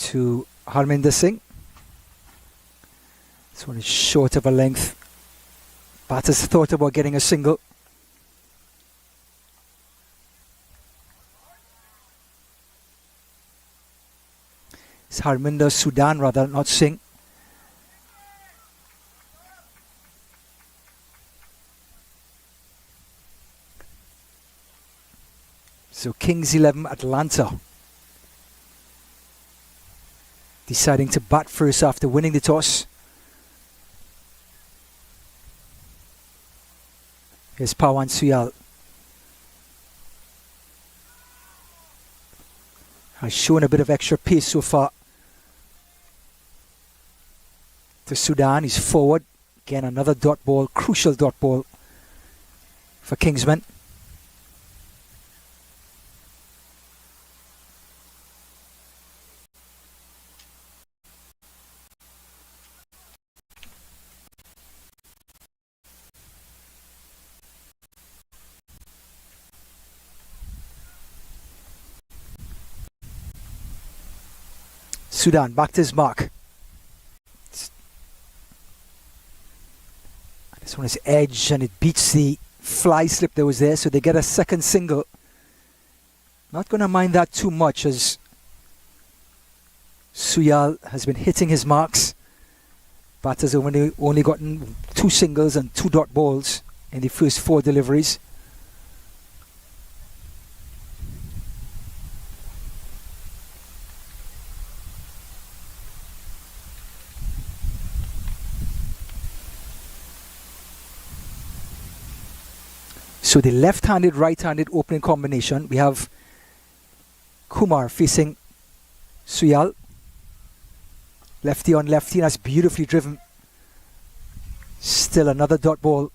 to Harminder Singh. This one is short of a length. Batters thought about getting a single. It's Harminder Sudan rather, not Singh. So Kings 11 Atlanta deciding to bat first after winning the toss. Here's Pawan Suyal. Has shown a bit of extra pace so far. To Sudan, he's forward. Again, another dot ball, crucial dot ball for Kingsmen. Sudan back to his mark. This one is edge and it beats the fly slip that was there, so they get a second single. Not going to mind that too much as Suyal has been hitting his marks. Batters have only gotten 2 singles and 2 dot balls in the first 4 deliveries. So the left-handed, right-handed opening combination, we have Kumar facing Suyal. Lefty on lefty, that's beautifully driven. Still another dot ball.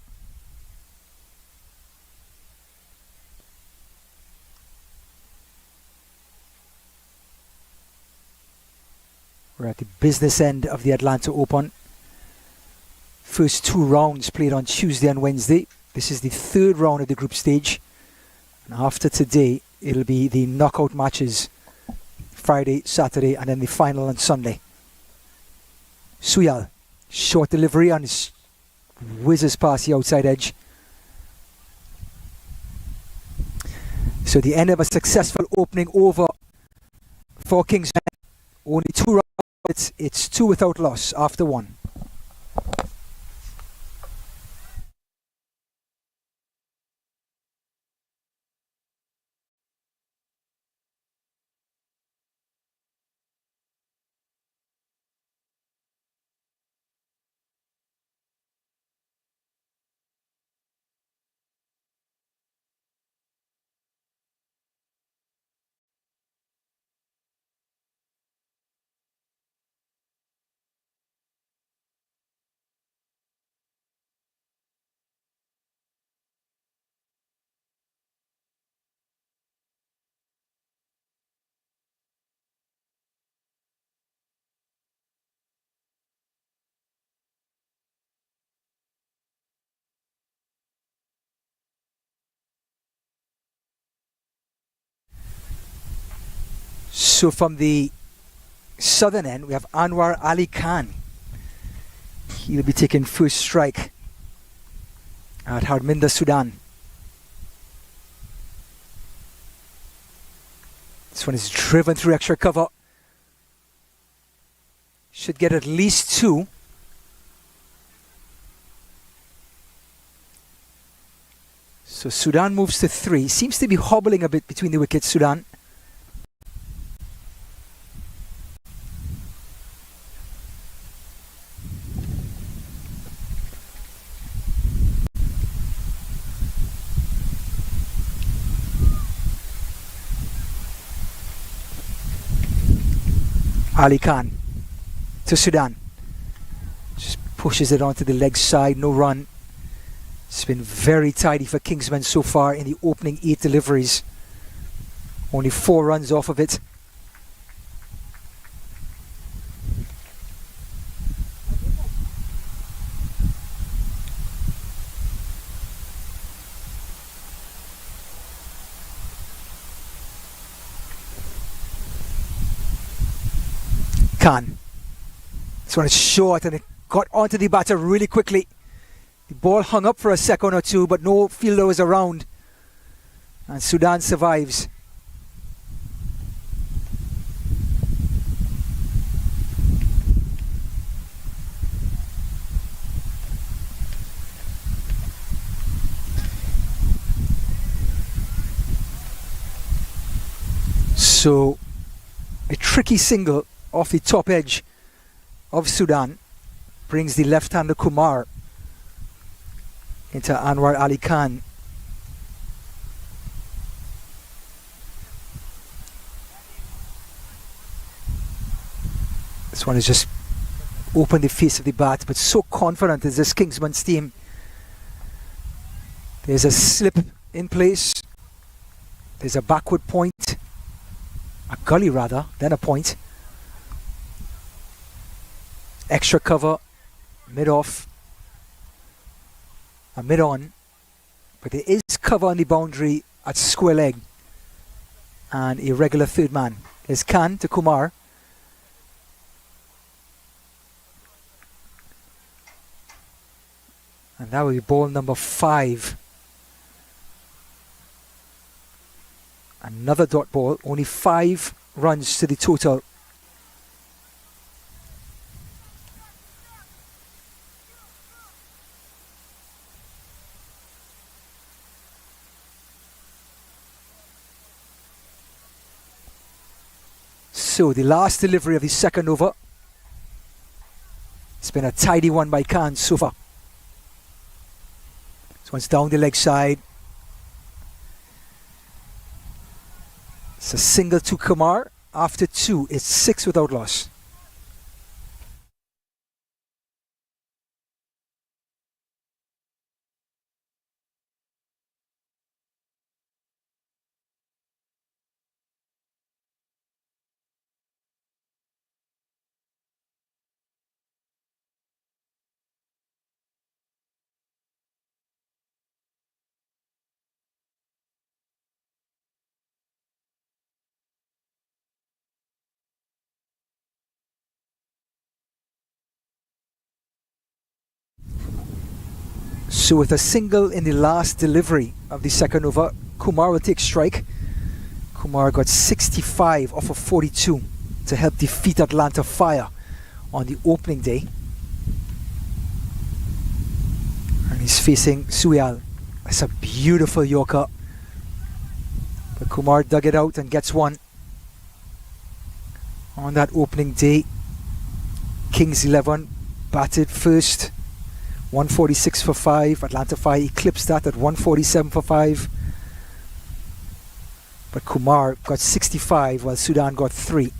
We're at the business end of the Atlanta Open. First 2 rounds played on Tuesday and Wednesday. This is the 3rd round of the group stage. And after today, it'll be the knockout matches Friday, Saturday, and then the final on Sunday. Suyal, short delivery and whizzes past the outside edge. So the end of a successful opening over for Kingsmen. Only 2 rounds, it's 2 without loss after 1. So from the southern end, we have Anwar Ali Khan. He'll be taking first strike at Harminder Sudan. This one is driven through extra cover. Should get at least 2. So Sudan moves to 3. Seems to be hobbling a bit between the wickets, Sudan. Ali Khan to Sudan. Just pushes it onto the leg side, no run. It's been very tidy for Kingsmen so far in the opening 8 deliveries. Only 4 runs off of it. Khan. This one is short and it got onto the batter really quickly. The ball hung up for a second or two, but no fielder was around. And Sudan survives. So, a tricky single off the top edge of Sudan brings the left-hander Kumar into Anwar Ali Khan. This one has just opened the face of the bat, but so confident is this Kingsman's team. There's a slip in place. There's a backward point. A gully rather, then a point. Extra cover, mid-off, a mid-on, but there is cover on the boundary at square leg and a regular third man. There's Khan to Kumar. And that will be ball number 5. Another dot ball, only 5 runs to the total. So the last delivery of the second over. It's been a tidy one by Khan so far. This one's down the leg side. It's a single to Kumar. After 2, it's 6 without loss. So with a single in the last delivery of the second over, Kumar will take strike. Kumar got 65 off of 42 to help defeat Atlanta Fire on the opening day. And he's facing Suyal. That's a beautiful Yorker. But Kumar dug it out and gets one. On that opening day, Kings 11 batted first. 146 for 5. Atlanta Fire eclipsed that at 147 for 5. But Kumar got 65 while Sudan got 3.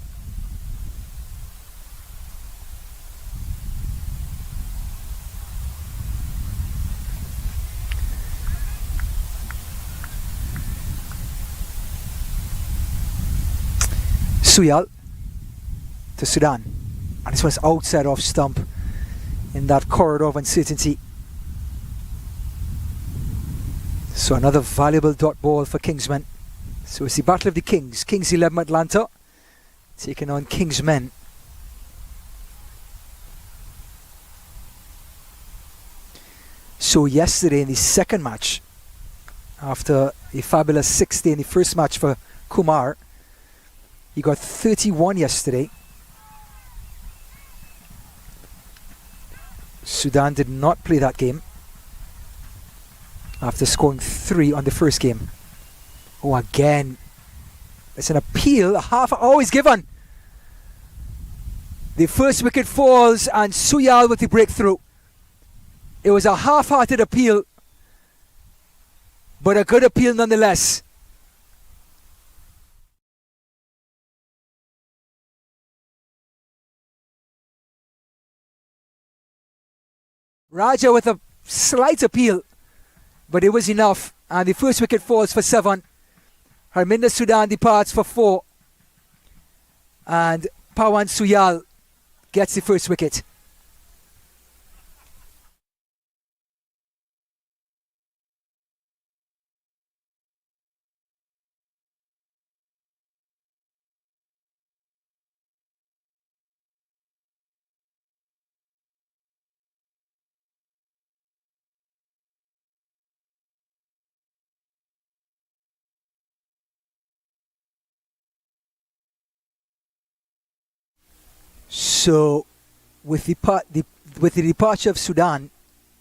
Suyal to Sudan. And this one's outside off stump in that corridor of uncertainty. So another valuable dot ball for Kingsmen. So it's the Battle of the Kings. Kings 11 Atlanta taking on Kingsmen. So yesterday in the second match, after a fabulous 60 in the first match for Kumar, he got 31 yesterday. Sudan did not play that game after scoring 3 on the first game. Oh, again. It's an appeal, a half always given. The first wicket falls and Suyal with the breakthrough. It was a half-hearted appeal, but a good appeal nonetheless. Raja with a slight appeal, but it was enough. And the first wicket falls for 7. Harminder Sudan departs for 4. And Pawan Suyal gets the first wicket. So with with the departure of Sudan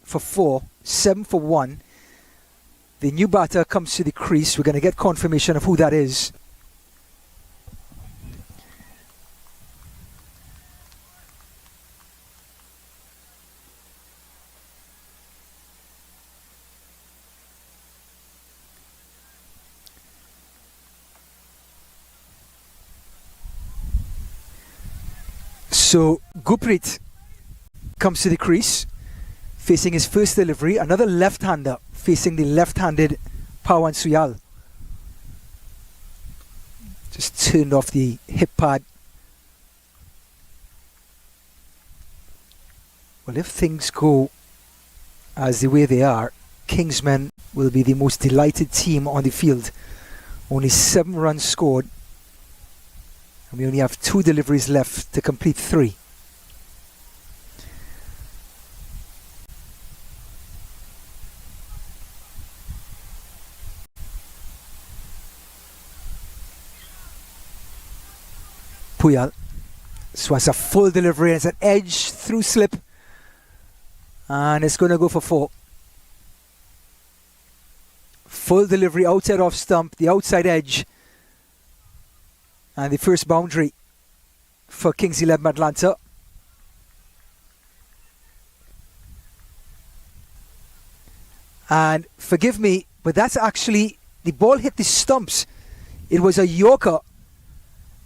for 4, 7 for 1, the new batter comes to the crease. We're going to get confirmation of who that is. So Gurpreet comes to the crease, facing his first delivery. Another left-hander facing the left-handed Pawan Suyal. Just turned off the hip pad. Well, if things go as the way they are, Kingsmen will be the most delighted team on the field. Only 7 runs scored, and we only have 2 deliveries left to complete 3. Puyal. This was a full delivery. It's an edge through slip, and it's going to go for 4. Full delivery outside off stump, the outside edge, and the first boundary for Kings 11 Atlanta. And forgive me, but that's actually, the ball hit the stumps. It was a Yorker,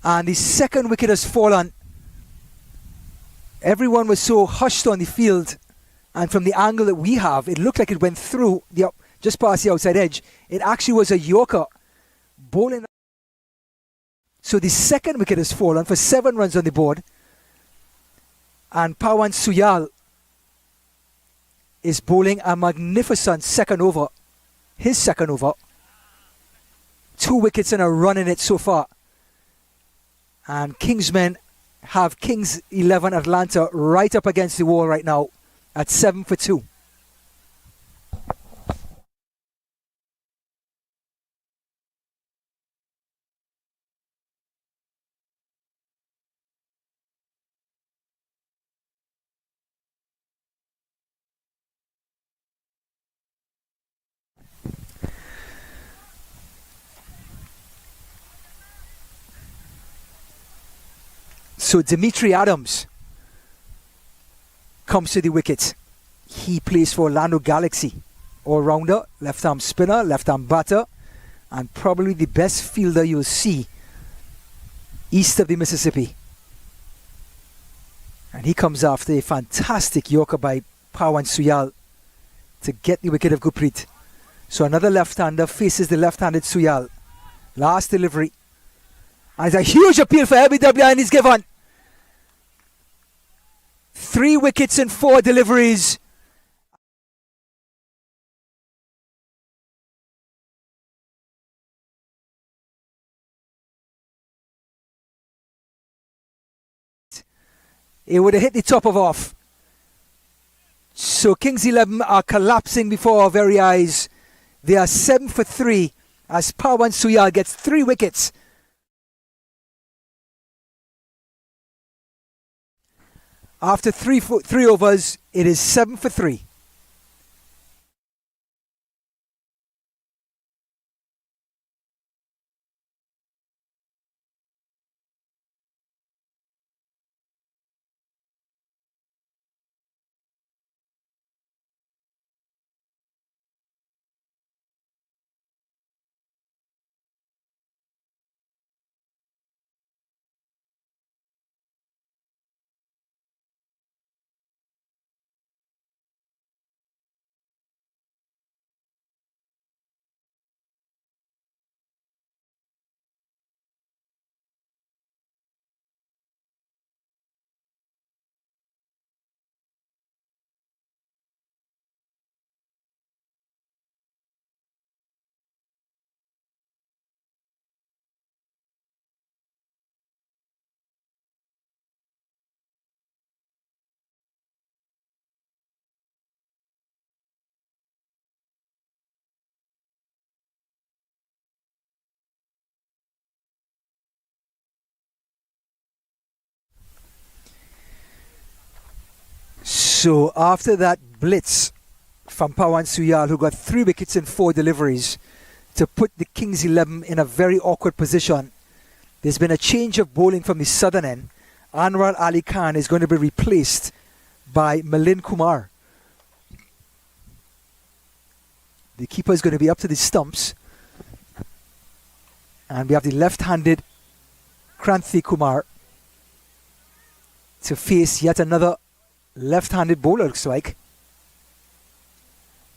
and the second wicket has fallen. Everyone was so hushed on the field, and from the angle that we have, it looked like it went through just past the outside edge. It actually was a Yorker bowling. So the second wicket has fallen for 7 runs on the board, and Pawan Suyal is bowling a magnificent second over. His second over. 2 wickets and a run in it so far. And Kingsmen have Kings 11 Atlanta right up against the wall right now at 7 for 2. So Dimitri Adams comes to the wicket. He plays for Orlando Galaxy. All-rounder, left-arm spinner, left-arm batter, and probably the best fielder you'll see east of the Mississippi. And he comes after a fantastic Yorker by Pawan Suyal to get the wicket of Gurpreet. So another left-hander faces the left-handed Suyal. Last delivery. And it's a huge appeal for LBW, and he's given. 3 wickets and 4 deliveries. It would have hit the top of off. So Kings 11 are collapsing before our very eyes. They are 7 for 3 as Pawan Suyal gets 3 wickets. After 3 overs, it is 7 for 3. So after that blitz from Pawan Suyal, who got 3 wickets in 4 deliveries to put the Kings 11 in a very awkward position, there's been a change of bowling from the southern end. Anwar Ali Khan is going to be replaced by Milind Kumar. The keeper is going to be up to the stumps, and we have the left-handed Kranthi Kumar to face yet another left-handed bowler, looks like.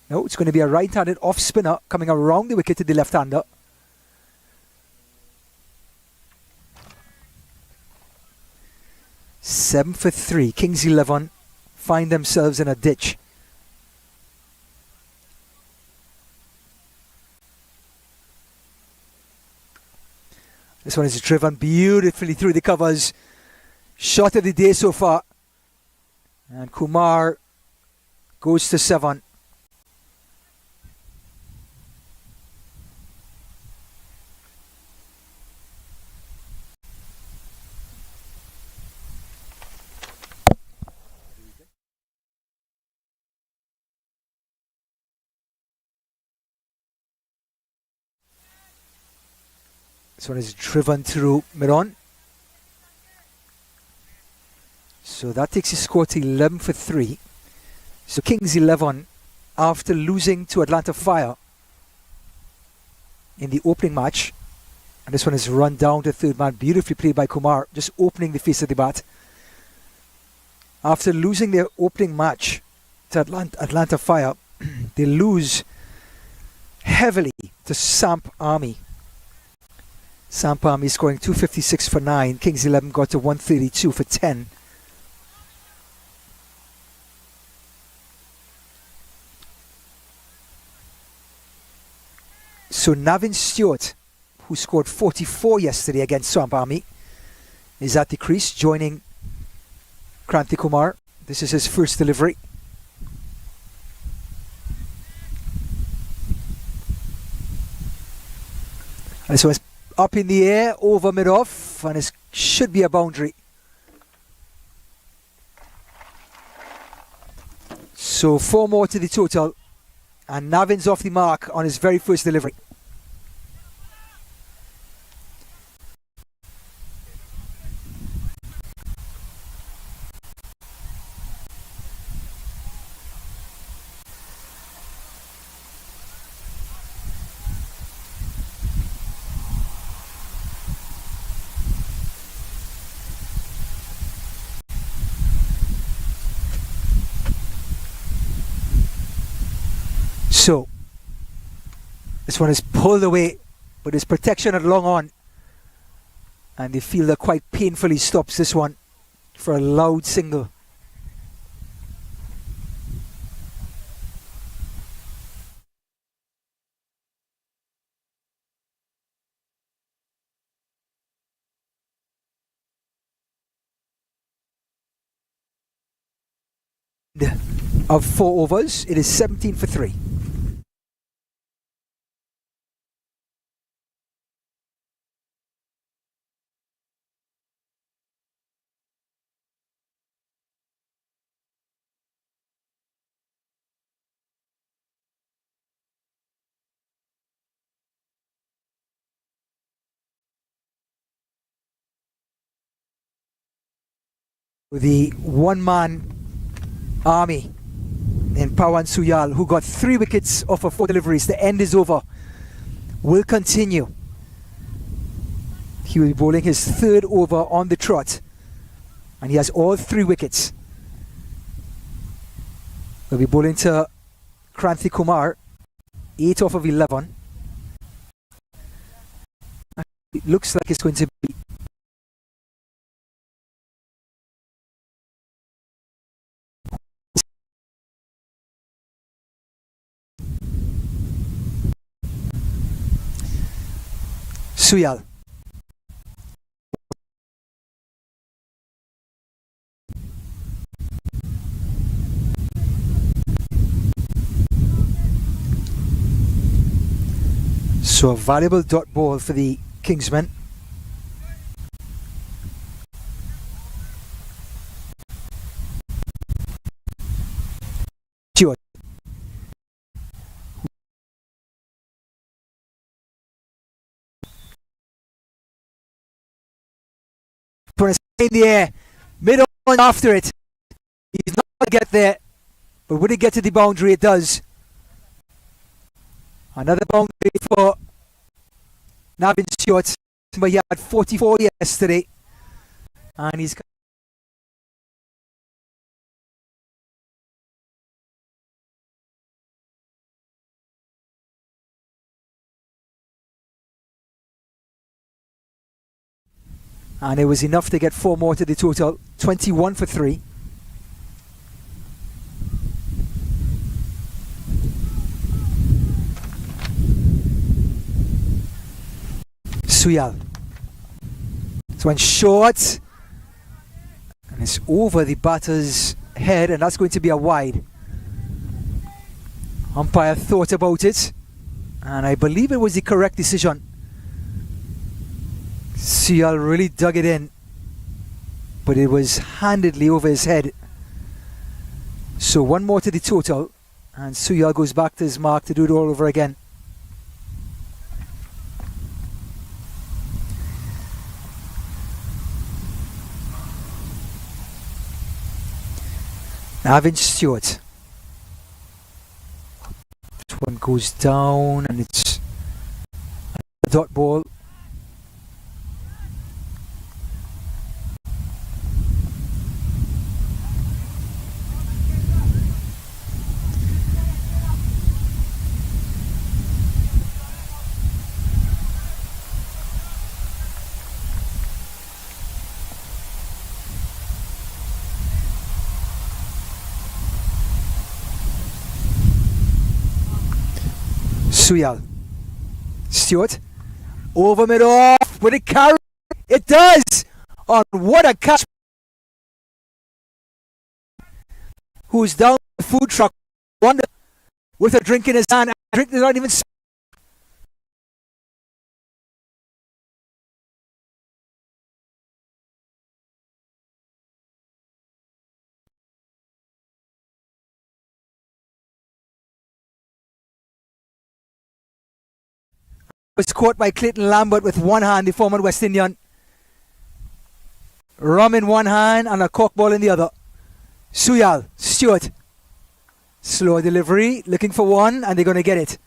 No, it's going to be a right-handed off-spinner coming around the wicket to the left-hander. Seven for 3. Kings 11 find themselves in a ditch. This one is driven beautifully through the covers. Shot of the day so far. And Kumar goes to 7. This one is driven through mid-on. So that takes the score to 11 for 3. So Kings 11, after losing to Atlanta Fire in the opening match, and this one is run down to third man, beautifully played by Kumar, just opening the face of the bat. After losing their opening match to Atlanta Fire, they lose heavily to Samp Army. Samp Army scoring 256 for 9. Kings 11 got to 132 for 10. So Navin Stewart, who scored 44 yesterday against Swamp Army, is at the crease, joining Kranthi Kumar. This is his first delivery. And so it's up in the air, over mid-off, and it should be a boundary. So 4 more to the total, and Navin's off the mark on his very first delivery. So this one is pulled away, but his protection had long on, and the fielder quite painfully stops this one for a loud single. Of 4 overs, it is 17 for 3. The one-man army in Pawan Suyal, who got 3 wickets off of 4 deliveries. The end is over. Will continue. He will be bowling his 3rd over on the trot, and he has all 3 wickets. He'll be bowling to Kranthi Kumar, 8 off of 11. It looks like it's going to be Suyal. So a valuable dot ball for the Kingsmen. in the air. Mid on after it. He's not going to get there. But would it get to the boundary? It does. Another boundary for Navin Stewart. But he had 44 yesterday. And he's... And it was enough to get 4 more to the total. 21 for 3. Suyal. This one short. And it's over the batter's head, and that's going to be a wide. Umpire thought about it, and I believe it was the correct decision. Suyal really dug it in, but it was handedly over his head. So 1 more to the total, and Suyal goes back to his mark to do it all over again. Navin Stewart. This one goes down, and it's a dot ball. Suyal. Stewart. Over mid off. Would it carry? It does! On what a catch. Who's down the food truck. Wonder with a drink in his hand. Drink is not even. Was caught by Clayton Lambert with one hand, the former West Indian. Rum in one hand and a cork ball in the other. Suyal, Stewart. Slow delivery, looking for one, and they're going to get it.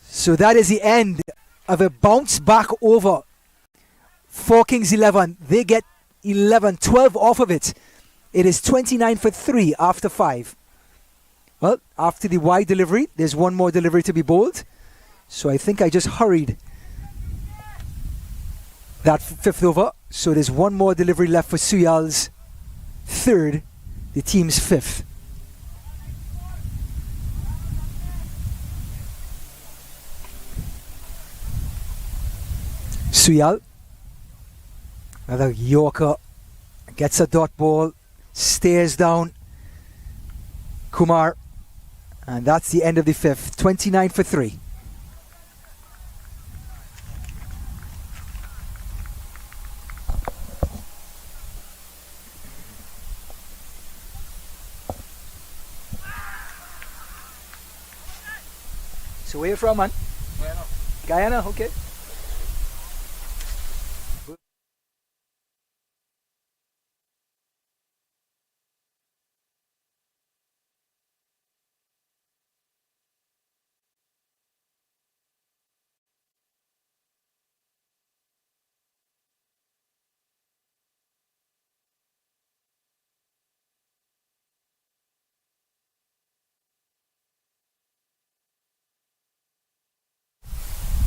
So that is the end of a bounce back over for Kings 11. They get 11, 12 off of it. It is 29 for 3 after 5. Well, after the wide delivery, there's 1 more delivery to be bowled. So I think I just hurried that 5th over. So there's 1 more delivery left for Suyal's 3rd, the team's 5th. Suyal, another Yorker, gets a dot ball, stares down Kumar. And that's the end of the 5th. 29 for 3. So where you from, man? Guyana. Guyana, okay.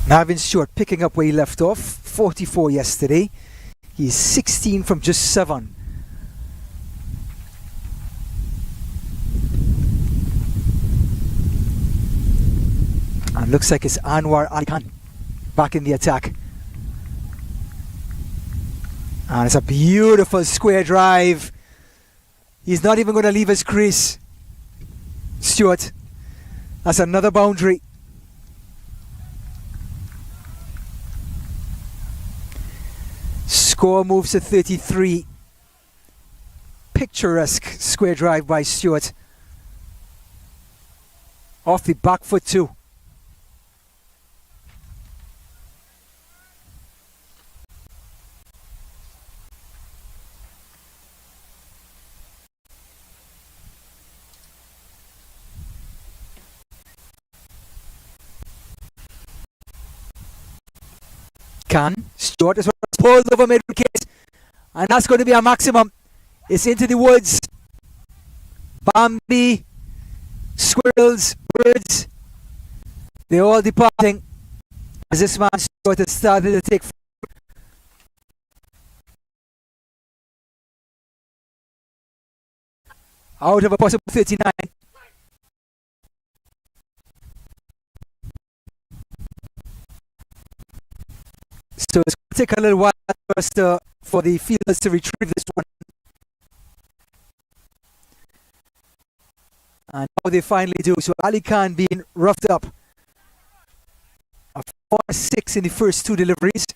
Navin Stewart picking up where he left off. 44 yesterday. He's 16 from just 7. And looks like it's Anwar Ali Khan back in the attack. And it's a beautiful square drive. He's not even going to leave his crease. Stewart. That's another boundary. Score moves to 33. Picturesque square drive by Stewart. Off the back foot too. Can. Short is pulled over mid wicket. And that's going to be a maximum. It's into the woods. Bambi, squirrels, birds, they're all departing as this man Stewart has started to take out of a possible 39. So it's going to take a little while for the fielders to retrieve this one. And now they finally do. So Ali Khan being roughed up. A 4-6 in the first two deliveries.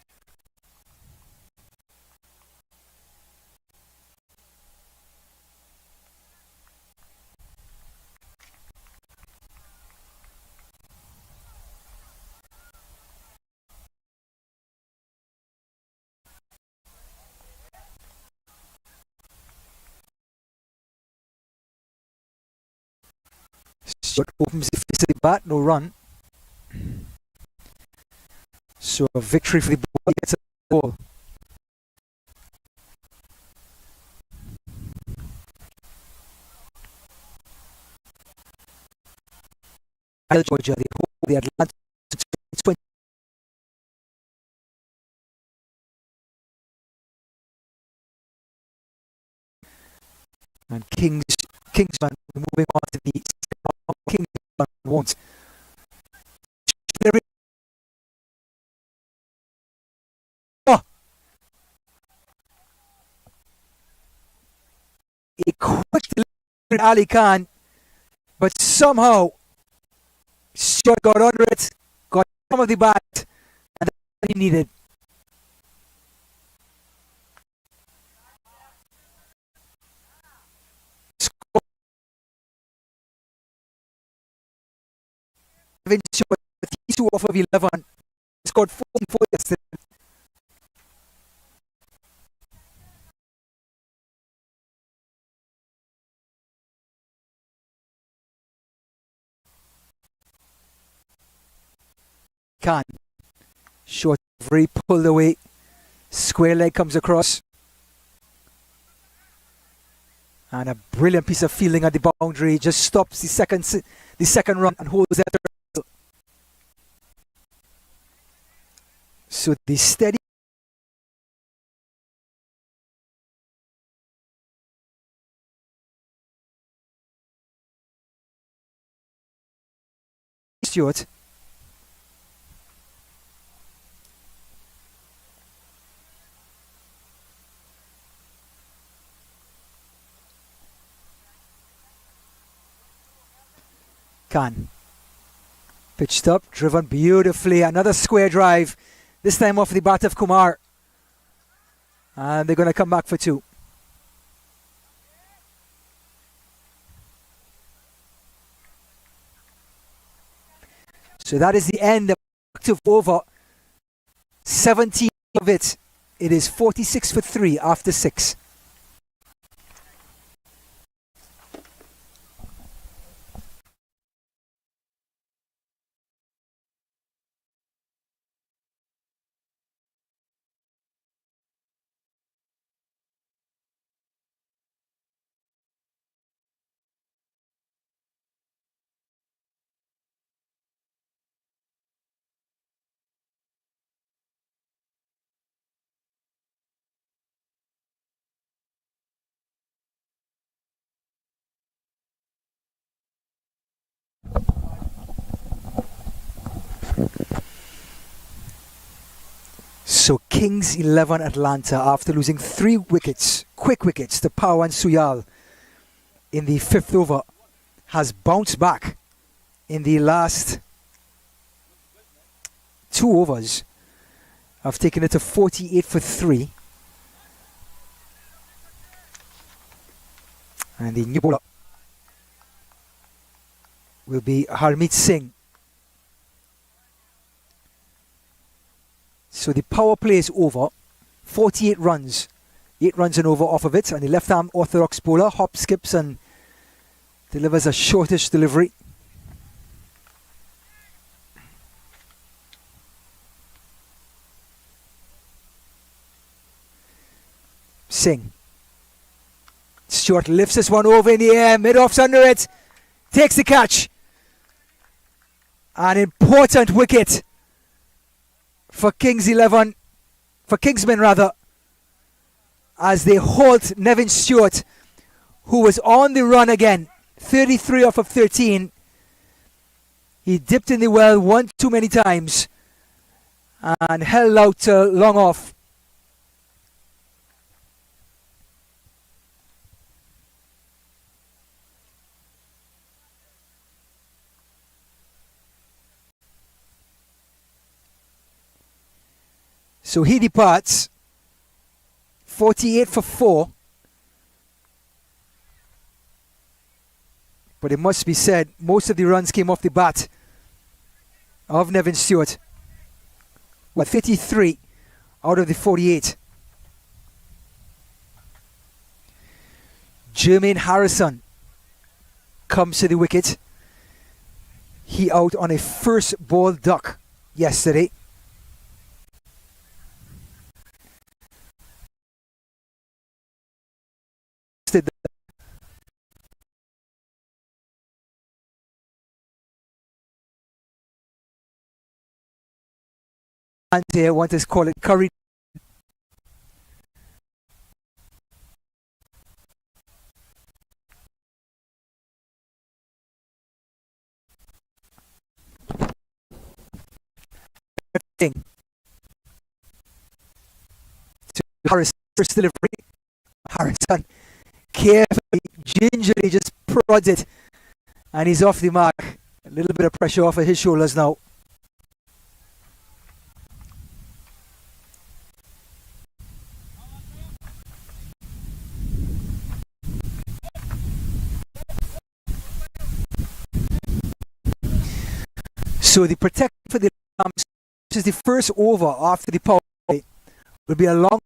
Short opens the face of the bat, no run. So a victory for the ball, gets a ball. Georgia, they hold the Atlanta 20. And Kingsman moving on to the Kingsman won't. Oh! A quick delivery Ali Khan, but somehow Short got under it, got some of the bat, and that's what he needed. Short, 2 off of 11, scored 44 yesterday. Khan. Short, very pulled away. Square leg comes across. And a brilliant piece of fielding at the boundary. Just stops the second run and holds that. So the steady Stewart. Khan. Pitched up, driven beautifully. Another square drive. This time off the bat of Kumar. And they're going to come back for 2. So that is the end of active over. 17 of it. It is 46 for 3 after 6. So Kings 11 Atlanta, after losing 3 wickets, quick wickets to Power and Suyal in the 5th over, has bounced back in the last 2 overs. Have taken it to 48 for 3. And the new bowler will be Harmeet Singh. So the power play is over. 48 runs. 8 runs and over off of it. And the left-arm orthodox bowler hop, skips and delivers a shortish delivery. Singh. Stewart lifts this one over in the air. Mid-off's under it. Takes the catch. An important wicket for Kingsmen rather, as they halt Nevin Stewart, who was on the run again. 33 off of 13. He dipped in the well one too many times and held out long off. So he departs, 48 for 4. But it must be said, most of the runs came off the bat of Nevin Stewart. Well, 33 out of the 48. Jermaine Harrison comes to the wicket. He out on a first ball duck yesterday. I want to call it curry. Harrison, first delivery. Harrison carefully, gingerly just prods it, and he's off the mark. A little bit of pressure off of his shoulders now. So the protection for the Lambs, which is the first over after the power play, will be a long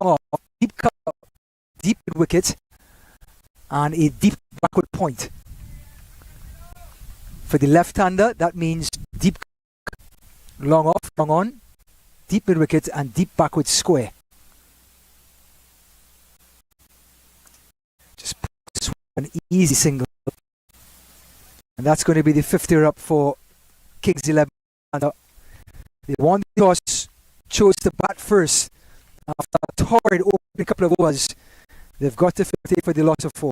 off, deep cover, deep wicket, and a deep backward point. For the left-hander, that means deep long off, long on, deep mid wicket, and deep backward square. Just an easy single, and that's going to be the 50 up for Kings 11. They won the toss, chose to bat first. After a torrid opening couple of overs, they've got to 50 for the loss of 4.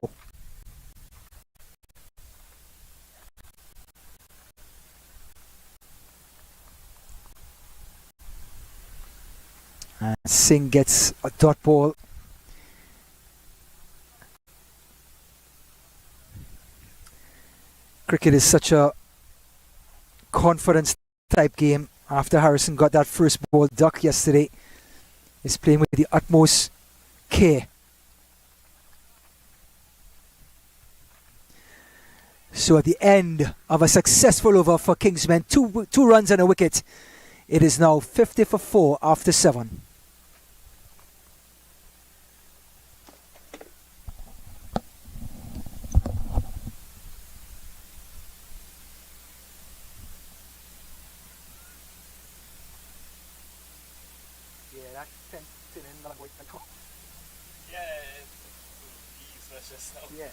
And Singh gets a dot ball. Cricket is such a confidence type game. After Harrison got that first ball duck yesterday, he's playing with the utmost care. So at the end of a successful over for Kingsmen, two runs and a wicket, it is now 50 for 4 after 7. Yeah.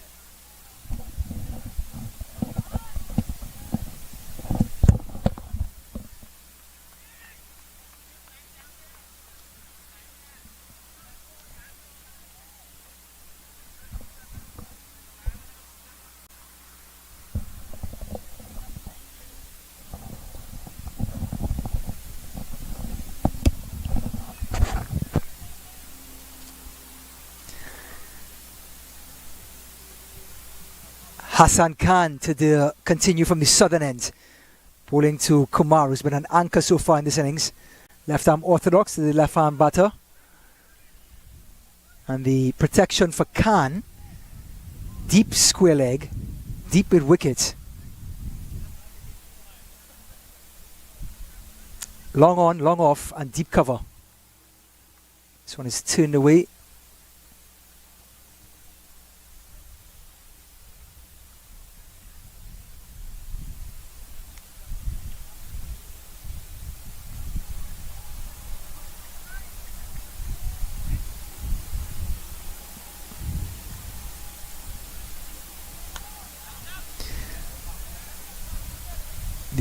Hassan Khan to continue from the southern end, bowling to Kumar, who's been an anchor so far in this innings. Left arm orthodox to the left arm batter. And the protection for Khan, deep square leg, deep mid wicket. Long on, long off, and deep cover. This one is turned away.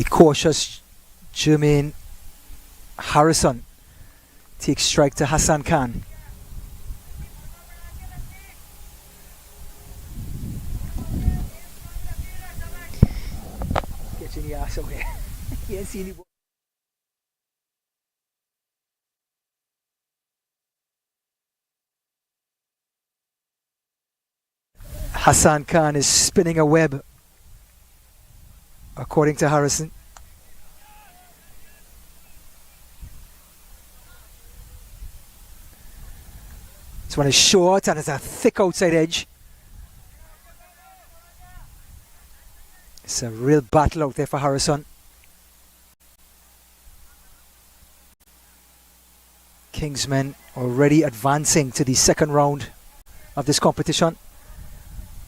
cautious Jermaine Harrison takes strike to Hassan Khan. Get your ass away. You ain't seen it. Hassan Khan is spinning a web, according to Harrison. This one is short and it's a thick outside edge. It's a real battle out there for Harrison. Kingsmen already advancing to the second round of this competition.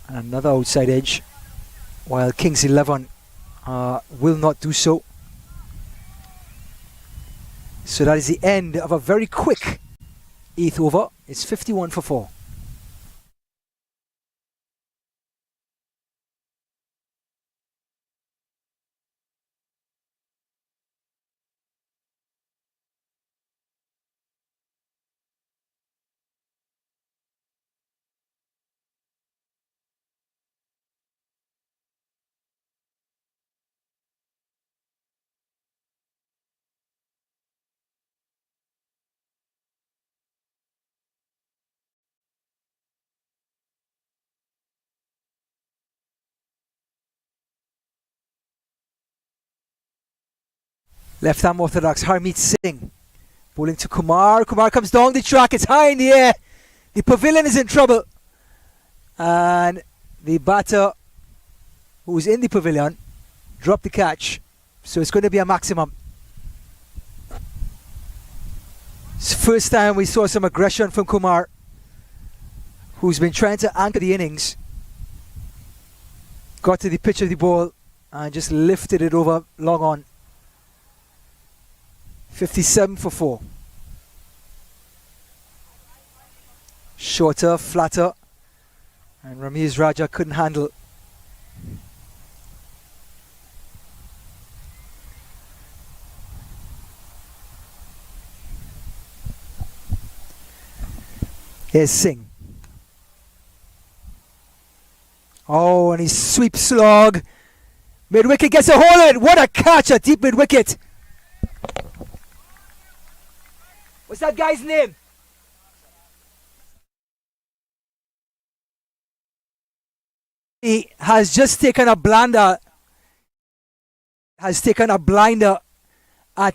And another outside edge, while Kings 11 will not do so. So that is the end of a very quick 8th over. It's 51 for 4. Left arm orthodox Harmeet Singh bowling to Kumar. Kumar comes down the track. It's high in the air. The pavilion is in trouble. And the batter who's in the pavilion dropped the catch. So it's going to be a maximum. It's the first time we saw some aggression from Kumar, who's been trying to anchor the innings. Got to the pitch of the ball and just lifted it over long on. 57 for 4. Shorter, flatter, and Ramiz Raja couldn't handle. Here's Singh. Oh, and he sweeps slog. Mid wicket gets a hole in. What a catch at deep mid wicket. What's that guy's name? He has just taken a blinder. At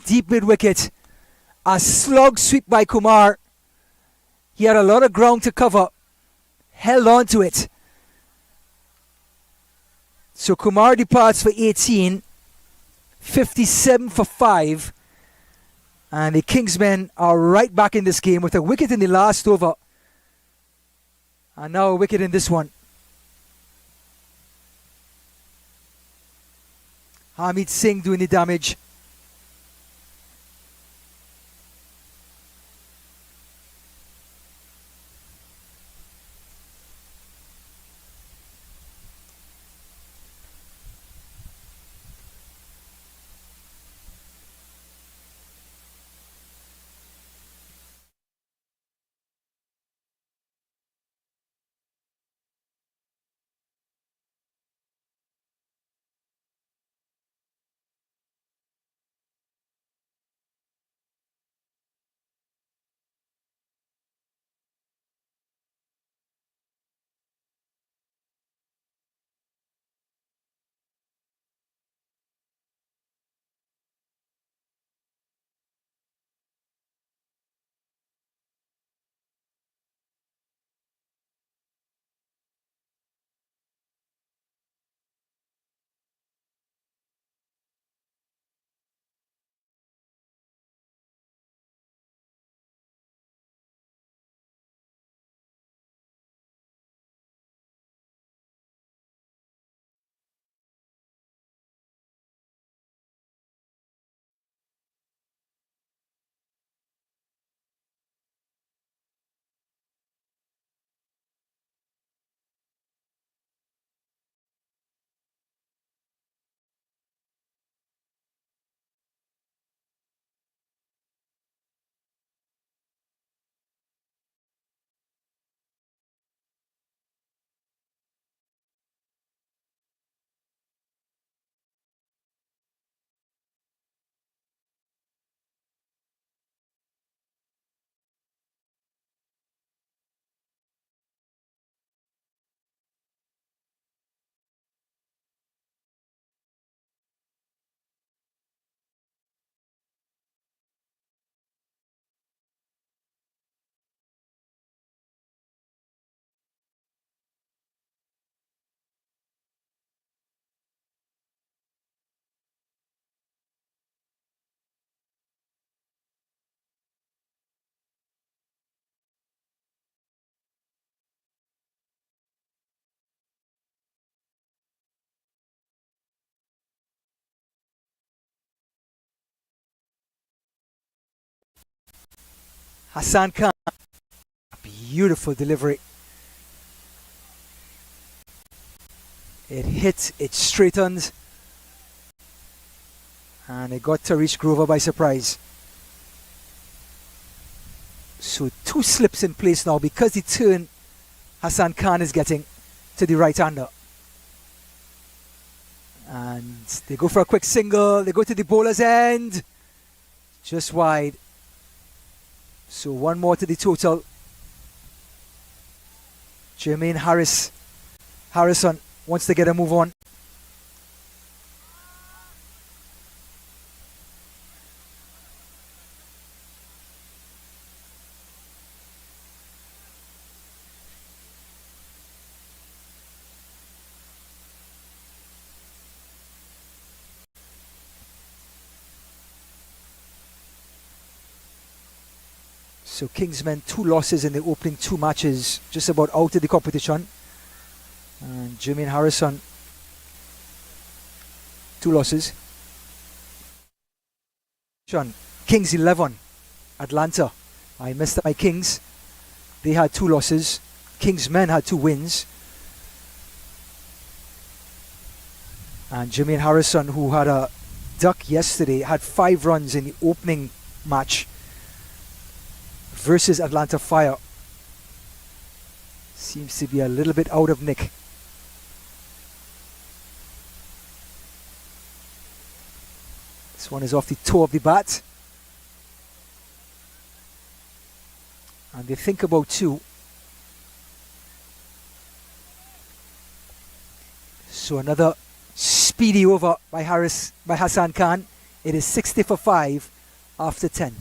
deep mid wicket. A slog sweep by Kumar. He had a lot of ground to cover. Held on to it. So Kumar departs for 18. 57 for 5. And the Kingsmen are right back in this game with a wicket in the last over. And now a wicket in this one. Harmeet Singh doing the damage. Hassan Khan. Beautiful delivery. It hit, it straightened, and it got Tarish Grover by surprise. So 2 slips in place now because the turn Hassan Khan is getting to the right-hander. And they go for a quick single, they go to the bowler's end, just wide. So 1 more to the total. Jermaine Harrison wants to get a move on. So Kingsmen 2 losses in the opening 2 matches, just about out of the competition. And Jermaine Harrison 2 losses. Kings 11, Atlanta. I missed my Kings. They had 2 losses. Kingsmen had 2 wins. And Jermaine Harrison, who had a duck yesterday, had 5 runs in the opening match versus Atlanta Fire. Seems to be a little bit out of nick. This one is off the toe of the bat. And they think about 2. So another speedy over by Hassan Khan. It is 60 for 5 after 10.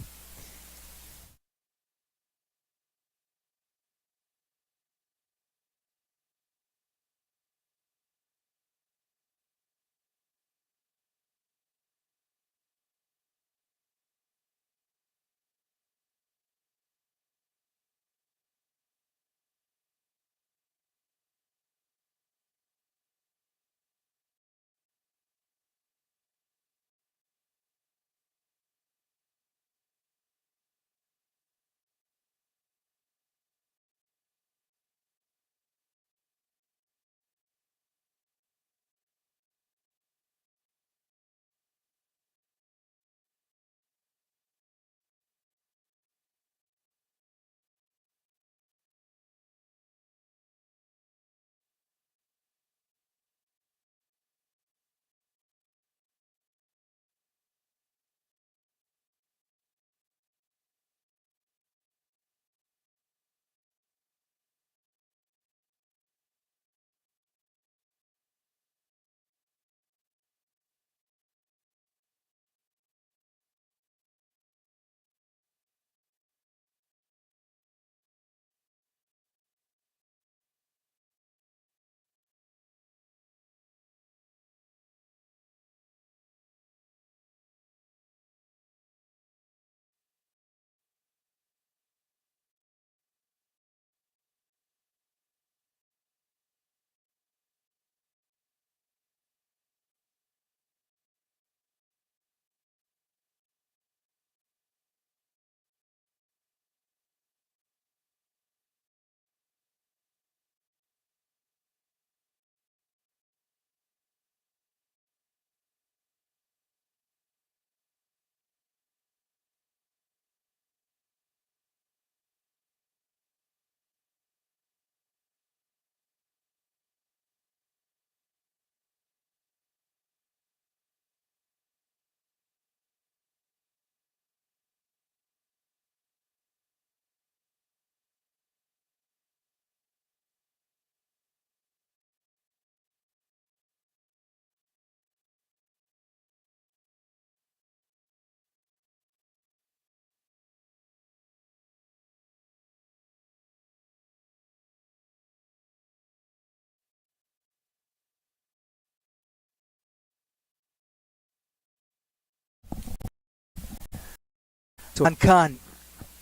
So Khan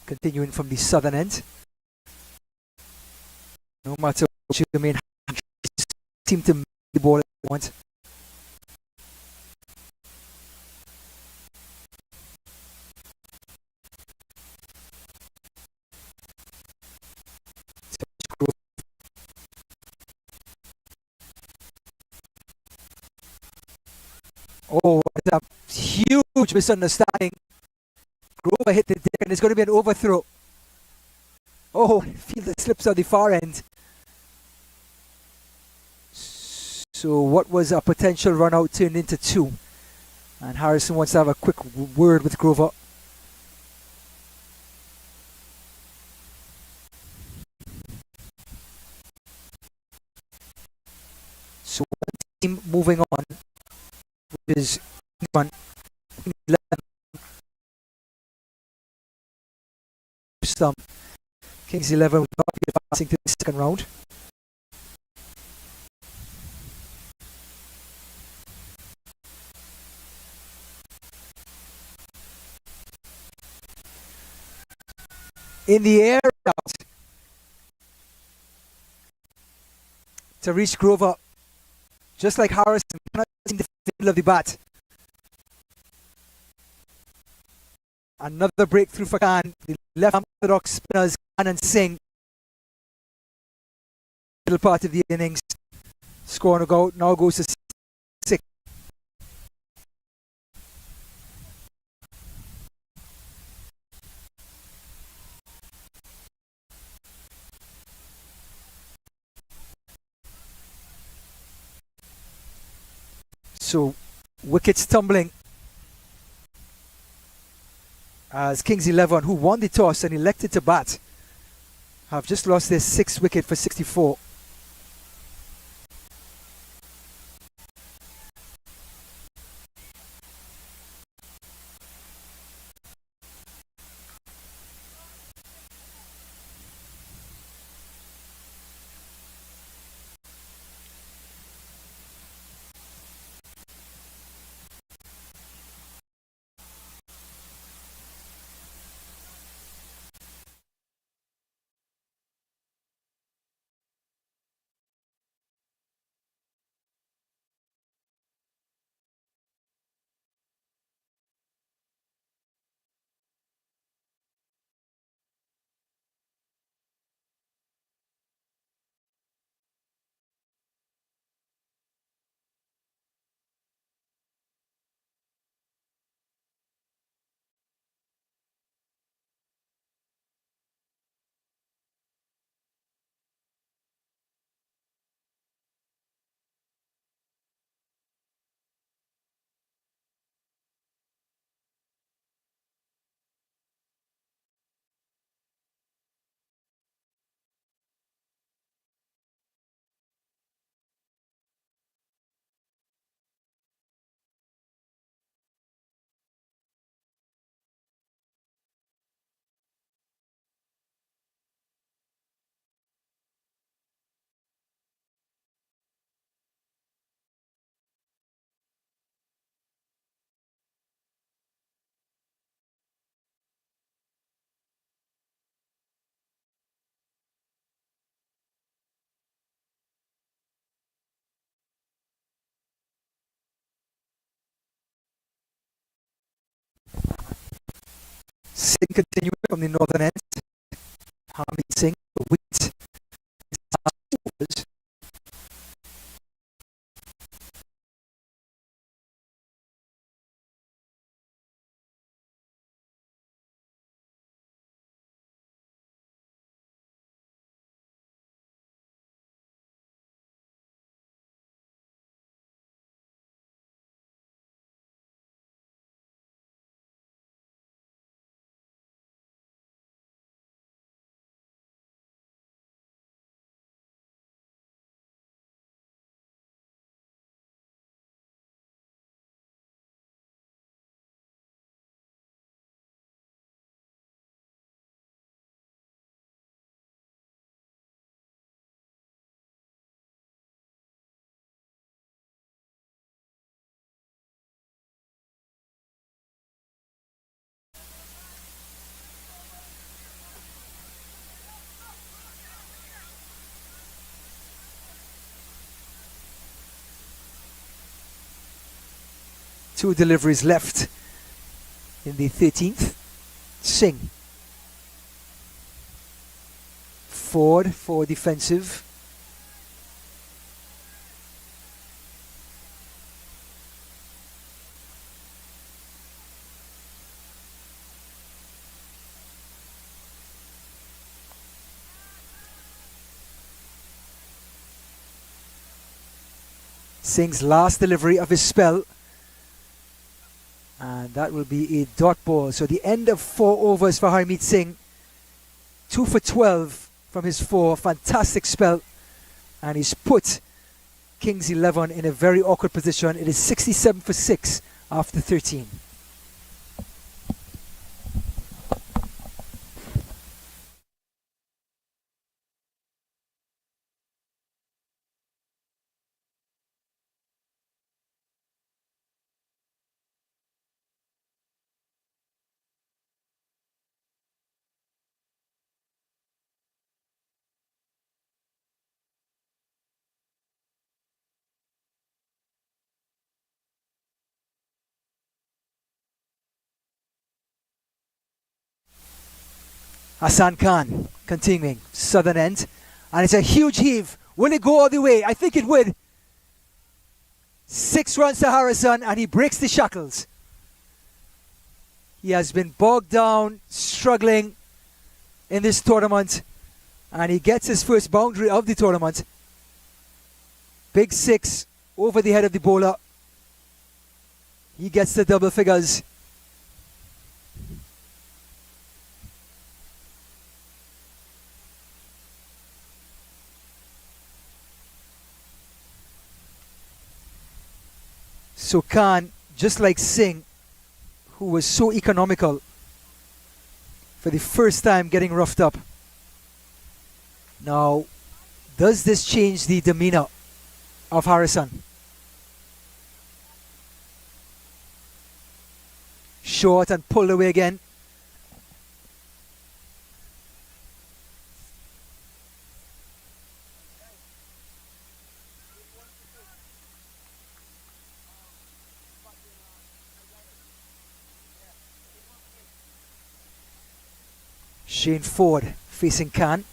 continuing from the southern end. No matter what you mean, seem to make the ball at the moment. Oh, it's a huge misunderstanding. Grover hit the deck and it's going to be an overthrow. Oh, feel the slips on the far end. So what was a potential run out turned into 2. And Harrison wants to have a quick word with Grover. So one team moving on, which is one. Kings 11 will not be advancing to the second round. In the air out to reach Grover, just like Harrison, cannot see the middle of the bat. Another breakthrough for Khan. The left orthodox spinners Khan and Singh. Middle part of the innings. Score now goes to 6. So wickets tumbling as Kings 11, who won the toss and elected to bat, have just lost their 6th wicket for 64. Singh continuing from the northern end. Harmeet Singh, the wicket. Two deliveries left in the 13th. Singh forward for defensive. Singh's last delivery of his spell. And that will be a dot ball. So the end of 4 overs for Harmeet Singh. 2 for 12 from his 4. Fantastic spell. And he's put Kings 11 in a very awkward position. It is 67 for 6 after 13. Hassan Khan continuing, southern end. And it's a huge heave. Will it go all the way? I think it would. 6 runs to Harrison and he breaks the shackles. He has been bogged down, struggling in this tournament. And he gets his first boundary of the tournament. Big 6 over the head of the bowler. He gets the double figures. So Khan, just like Singh, who was so economical, for the first time getting roughed up. Now, does this change the demeanor of Harrison? Short and pulled away again. Shane Ford facing Khan.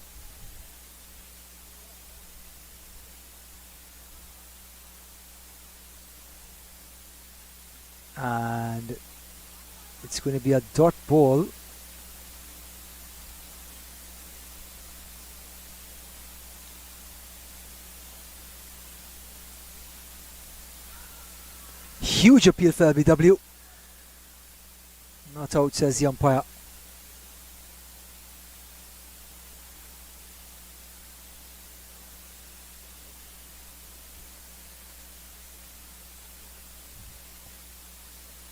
And it's going to be a dot ball. Huge appeal for LBW. Not out, says the umpire.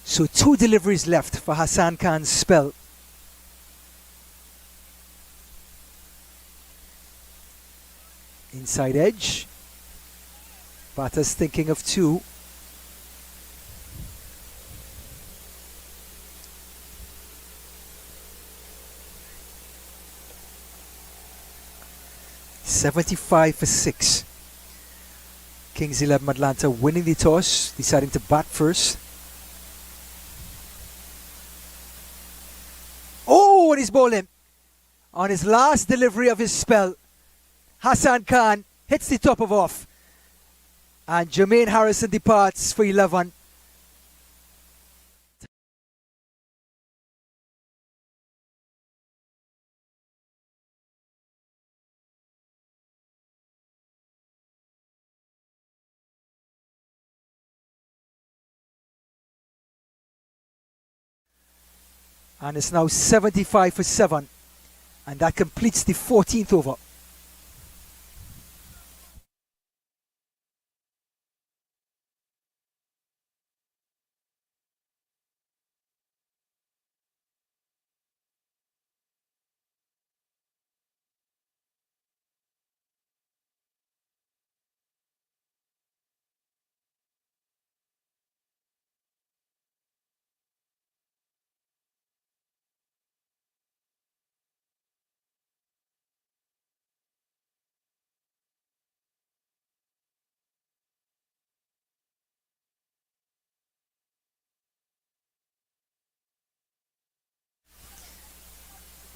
So 2 deliveries left for Hassan Khan's spell. Inside edge. Batter's thinking of 2. .75 for 6. Kings 11 Atlanta winning the toss, deciding to bat first. Oh, and he's bowling. On his last delivery of his spell, Hassan Khan hits the top of off. And Jermaine Harrison departs for 11. And it's now 75 for 7. And that completes the 14th over.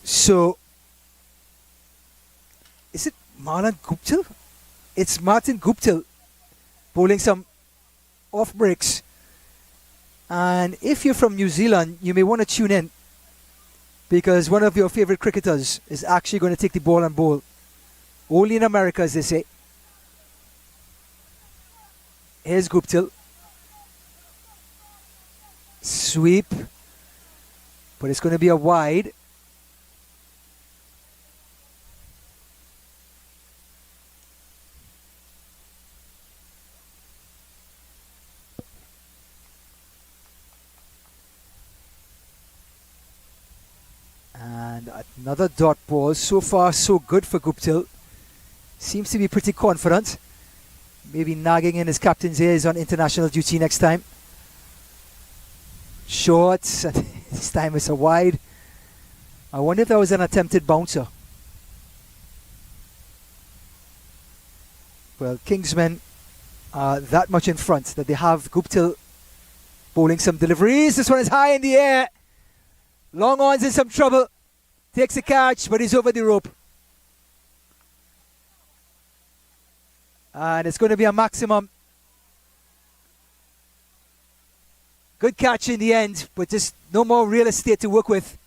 So, is it Marlon Guptill? It's Martin Guptill bowling some off breaks. And if you're from New Zealand, you may want to tune in, because one of your favorite cricketers is actually going to take the ball and bowl. Only in America, as they say. Here's Guptill. Sweep. But it's going to be a wide. And another dot ball. So far, so good for Guptill. Seems to be pretty confident. Maybe nagging in his captain's ears on international duty next time. Short. This time it's a wide. I wonder if that was an attempted bouncer. Well, Kingsmen are that much in front that they have Guptill bowling some deliveries. This one is high in the air. Long on's in some trouble. Takes a catch, but he's over the rope. And it's going to be a maximum. Good catch in the end, but just no more real estate to work with.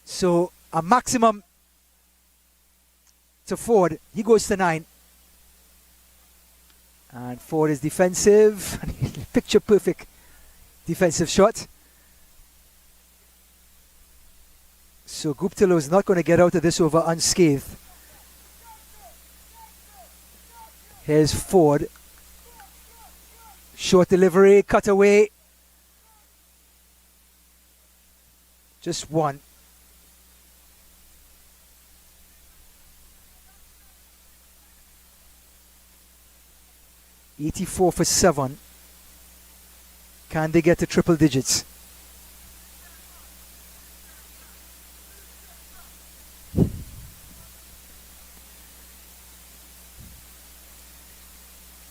So a maximum to Ford. He goes to 9. And Ford is defensive. Picture perfect defensive shot. So Guptill is not going to get out of this over unscathed. Here's Ford. Short delivery, cut away. Just one. $84 for 7. Can they get to triple digits?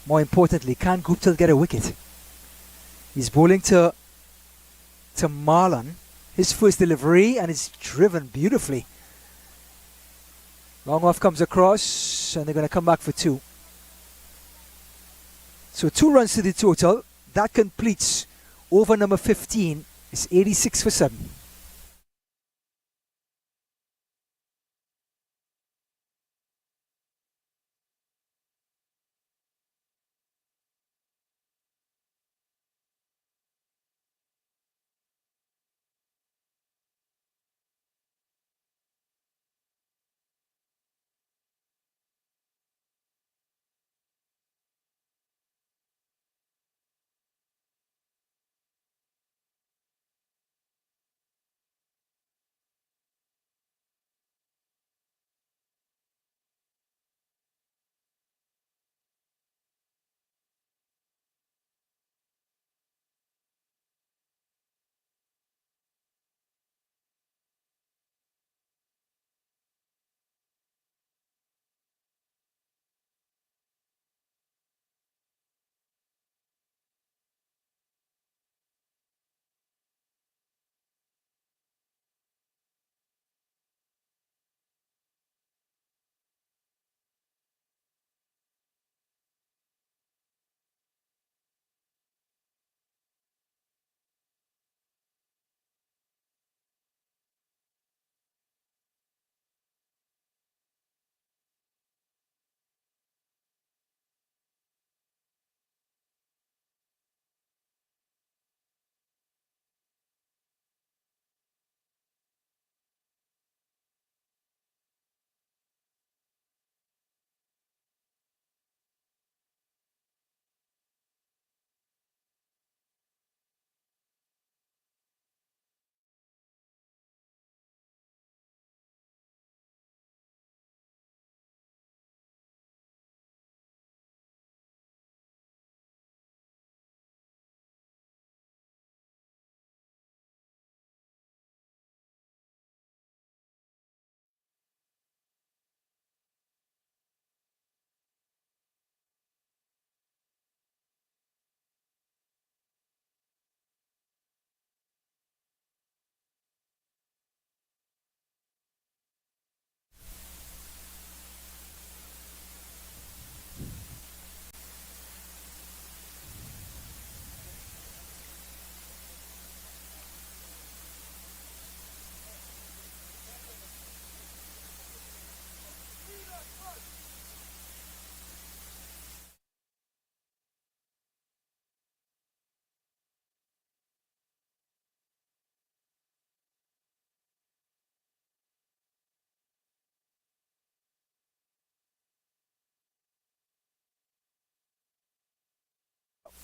More importantly, can Guptill get a wicket? He's bowling to Marlon. His first delivery, and it's driven beautifully. Long off comes across, and they're going to come back for 2. So 2 runs to the total. That completes over number 15. It's 86 for 7.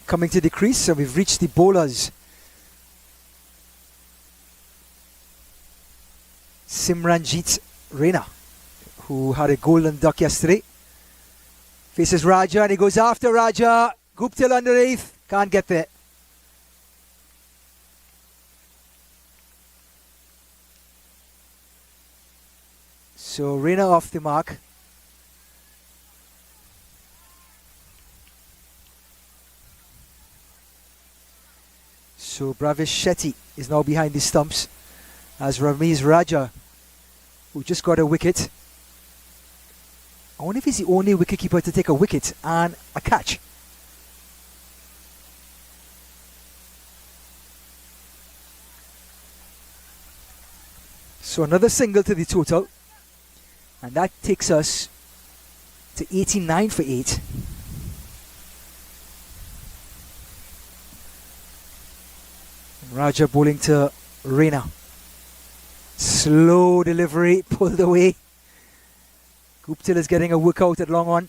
coming to the crease, and we've reached the bowlers. Simranjit Raina, who had a golden duck yesterday, faces Raja, and he goes after Raja. Guptill underneath, can't get there. So Raina off the mark. So Bravesh Shetty is now behind the stumps as Ramiz Raja, who just got a wicket. I wonder if he's the only wicketkeeper to take a wicket and a catch. So another single to the total, and that takes us to 89 for 8. Raja bowling to Raina. Slow delivery, pulled away. Guptill is getting a workout at long on.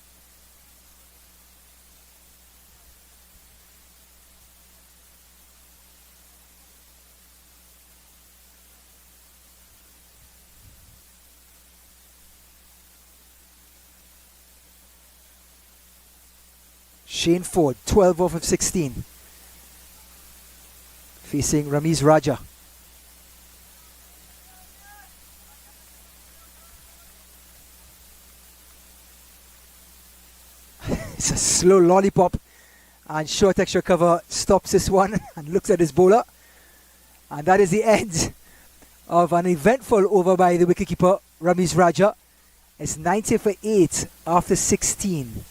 Shane Ford, 12 off of 16. Facing Ramiz Raja. It's a slow lollipop, and short extra cover stops this one and looks at his bowler. And that is the end of an eventful over by the wicketkeeper Ramiz Raja. It's 90 for 8 after 16.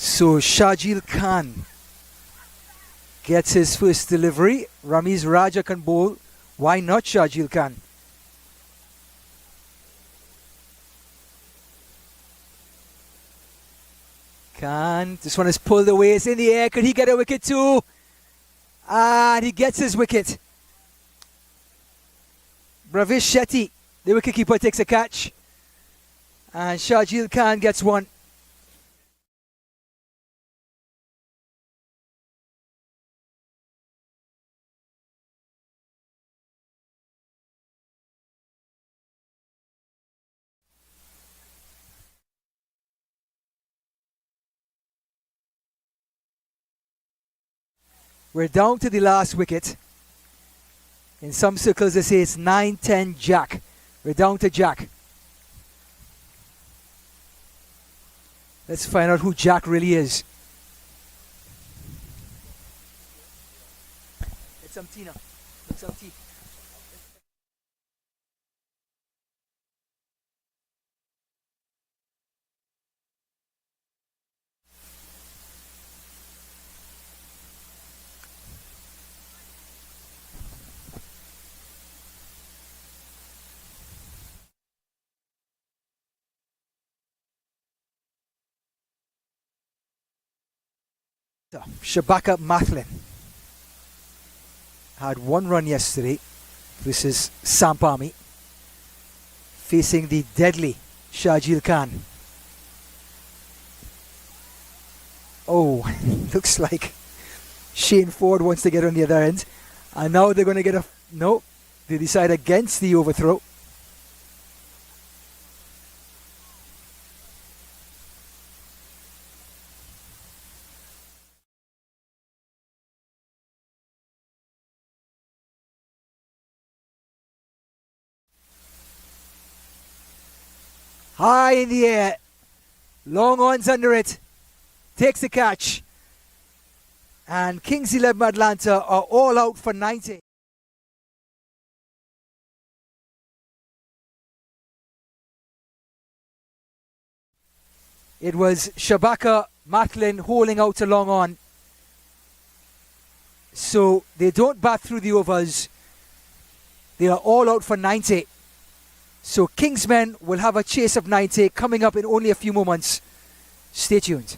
So Shajil Khan gets his first delivery. Ramiz Raja can bowl. Why not Shajil Khan? Khan, this one is pulled away. It's in the air. Could he get a wicket too? And he gets his wicket. Bravesh Shetty, the wicketkeeper, takes a catch. And Shajil Khan gets one. We're down to the last wicket. In some circles they say it's 9-10 Jack. We're down to Jack. Let's find out who Jack really is. It's some tea now. It's some tea. Shabaka Mathlin had one run yesterday. This is Sampami facing the deadly Shajil Khan. Oh, looks like Shane Ford wants to get on the other end. And now they're going to get a... No, they decide against the overthrow. High in the air. Long on's under it. Takes the catch. And Kings 11 Atlanta are all out for 90. It was Shabaka Matlin holding out a long on. So they don't bat through the overs. They are all out for 90. So Kingsmen will have a chase of 90 coming up in only a few moments. Stay tuned.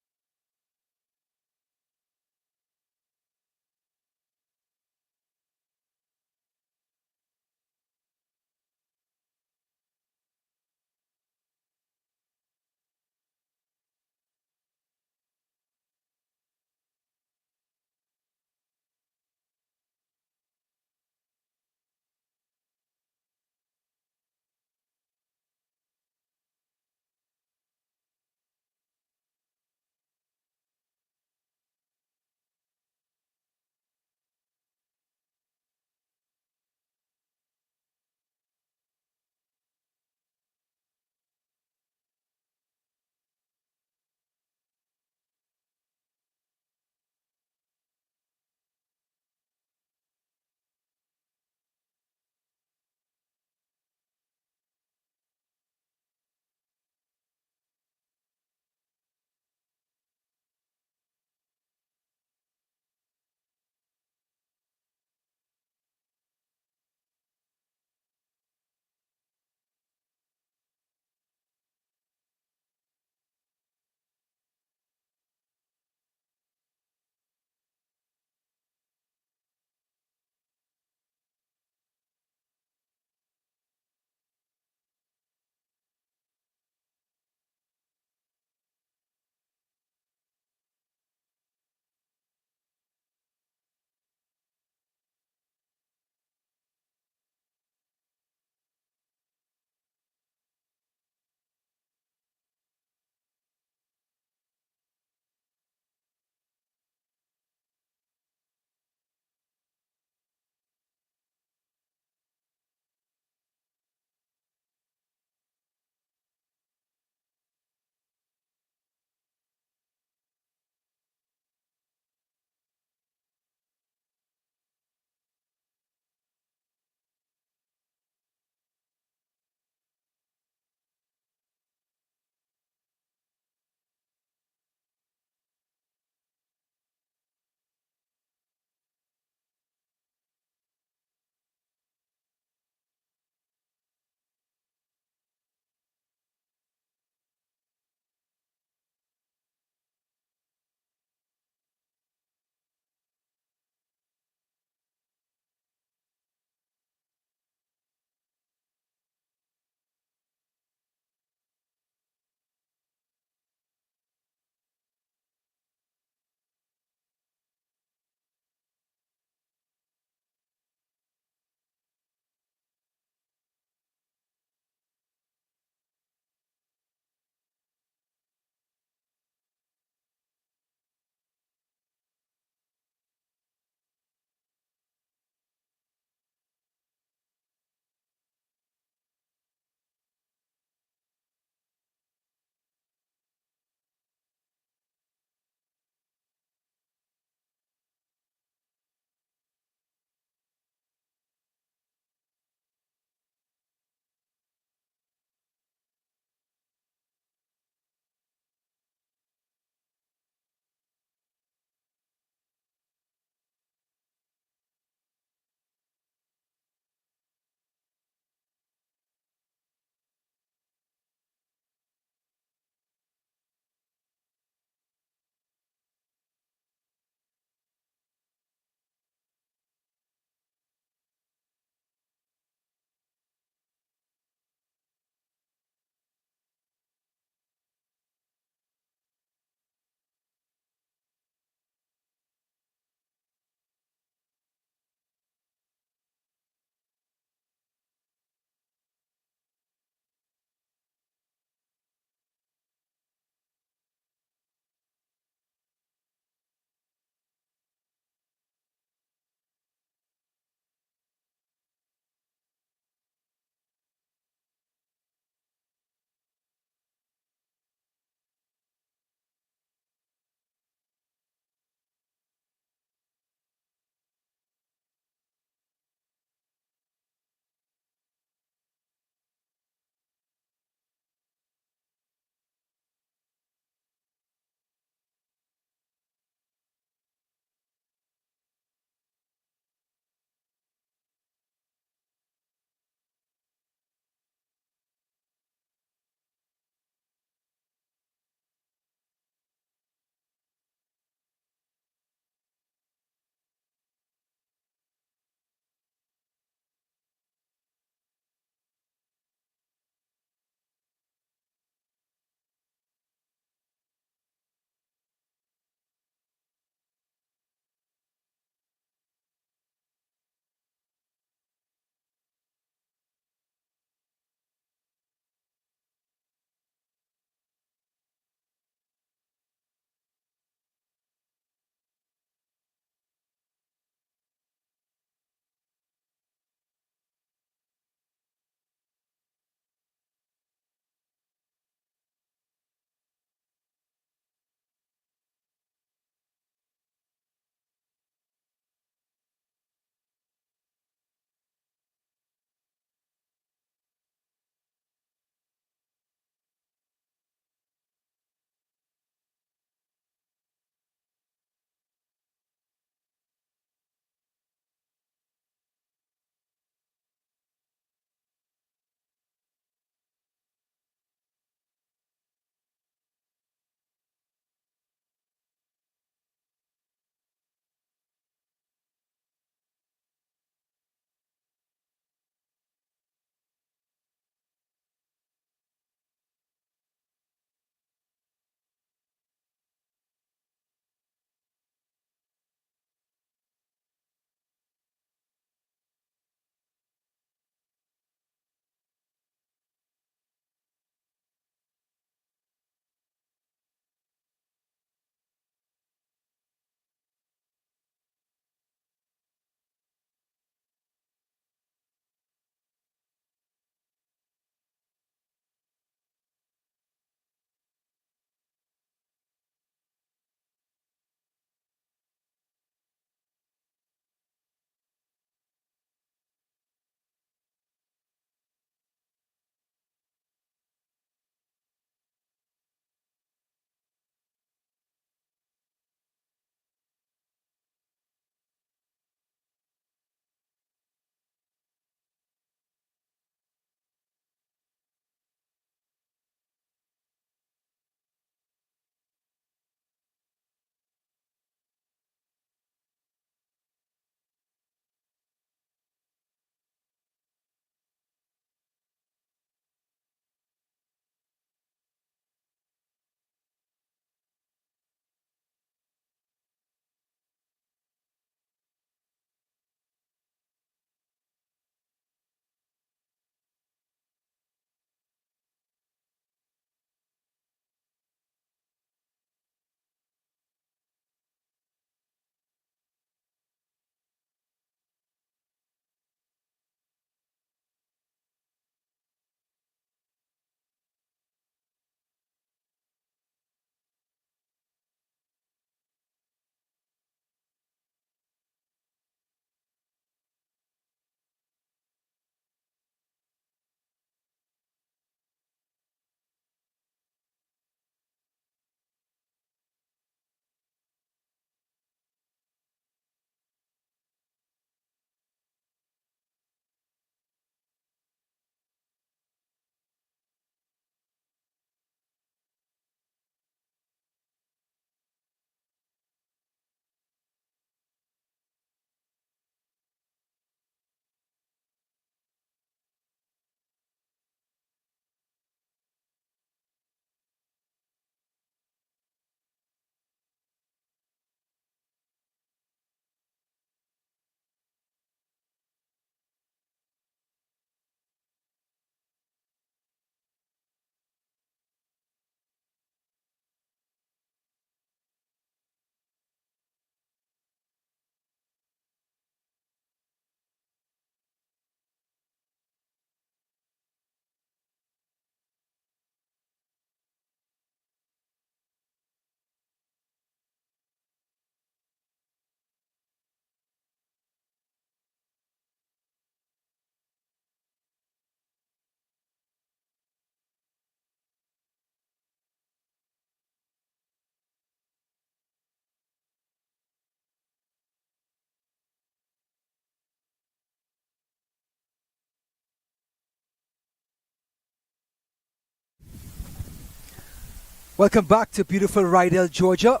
Welcome back to beautiful Rydell, Georgia,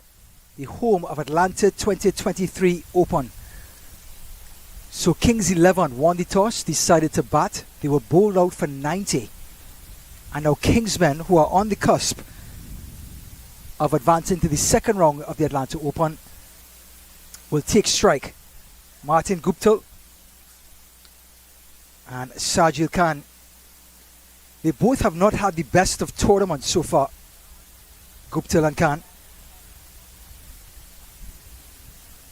the home of Atlanta 2023 Open. So Kings 11 won the toss, decided to bat. They were bowled out for 90. And now Kingsmen, who are on the cusp of advancing to the second round of the Atlanta Open, will take strike. Martin Guptill and Sajil Khan. They both have not had the best of tournaments so far, Guptill and Khan.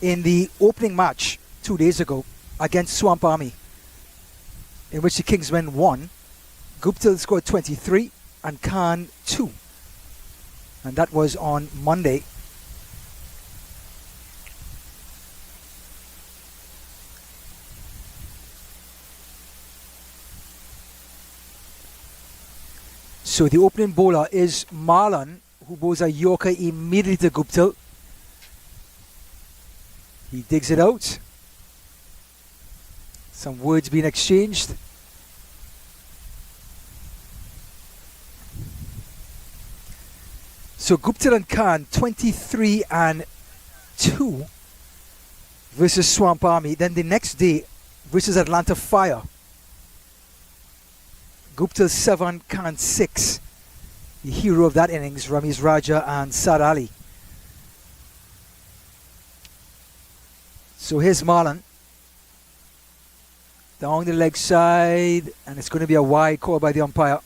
In the opening match 2 days ago against Swamp Army, in which the Kingsmen won, Guptill scored 23 and Khan 2. And that was on Monday. So the opening bowler is Marlon, who bowls a Yorker immediately to Guptill. He digs it out. Some words being exchanged. So Guptill and Khan 23 and 2 versus Swamp Army. Then the next day versus Atlanta Fire. Guptill 7, Khan 6. The hero of that innings, Ramesh Raja and Sad Ali. So here's Marlon. Down the leg side, and it's going to be a wide call by the umpire.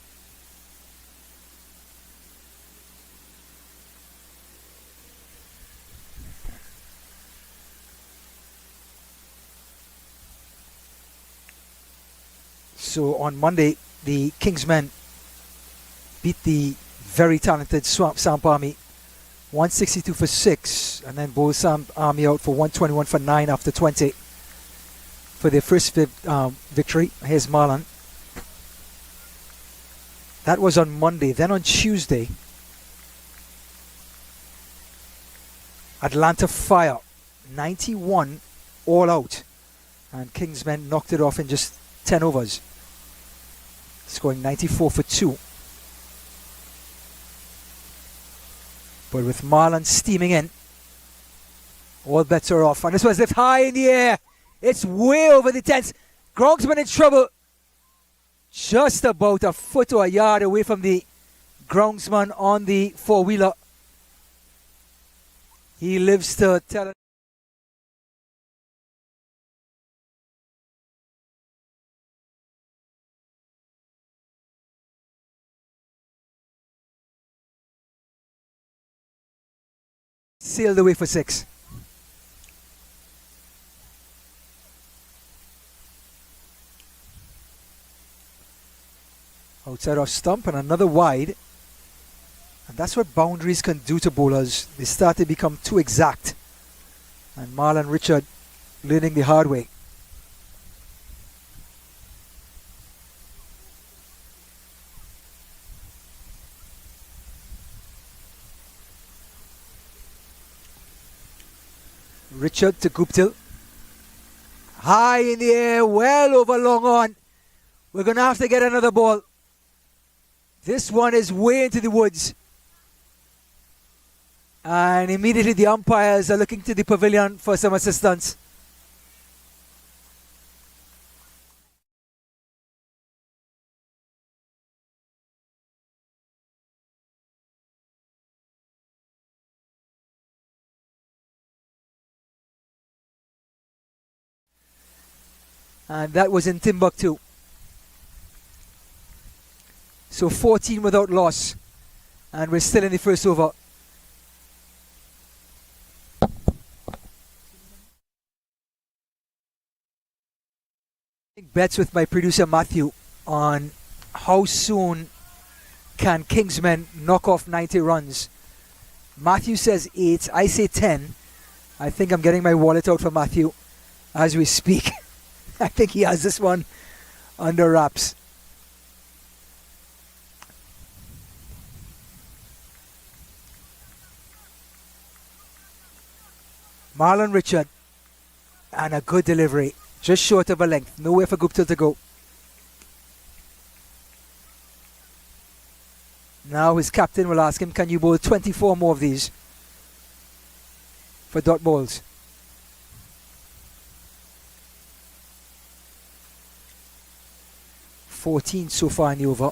So on Monday, the Kingsmen beat the very talented Swamp Army 162 for 6, and then bowled Swamp Army out for 121 for 9 after 20 for their first victory. Here's Marlon. That was on Monday. Then on Tuesday, Atlanta Fire 91 all out, and Kingsmen knocked it off in just 10 overs, scoring 94 for 2. But with Marlon steaming in, all bets are off. And this was left high in the air. It's way over the fence. Groundsman in trouble. Just about a foot or a yard away from the groundsman on the four-wheeler. He lives to tell it. Sailed away for 6. Outside off stump and another wide. And that's what boundaries can do to bowlers. They start to become too exact. And Marlon Richard learning the hard way. Richard to Guptill. High in the air, well over long on. We're going to have to get another ball. This one is way into the woods. And immediately the umpires are looking to the pavilion for some assistance. And that was in Timbuktu. So 14 without loss. And we're still in the first over. Bets with my producer Matthew on how soon can Kingsmen knock off 90 runs. Matthew says 8, I say 10. I think I'm getting my wallet out for Matthew as we speak. I think he has this one under wraps. Marlon Richard, and a good delivery, just short of a length, nowhere for Guptill to go. Now his captain will ask him, can you bowl 24 more of these for dot balls? $14 so far in the over.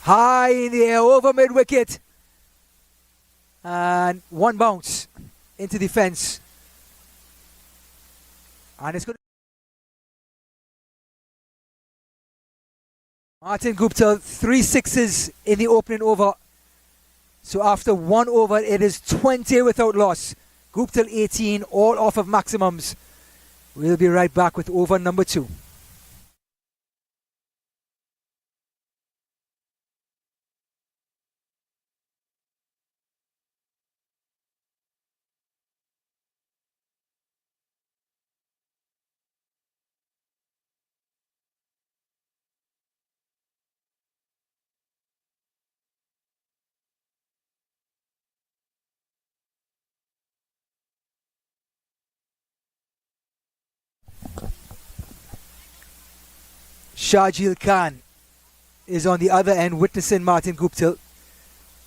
High in the air, over mid-wicket. And one bounce into the fence. And it's good. Martin Guptill, 3 sixes in the opening over. So after one over, it is 20 without loss. Guptill 18, all off of maximums. We'll be right back with over number 2. Shajil Khan is on the other end witnessing Martin Guptill.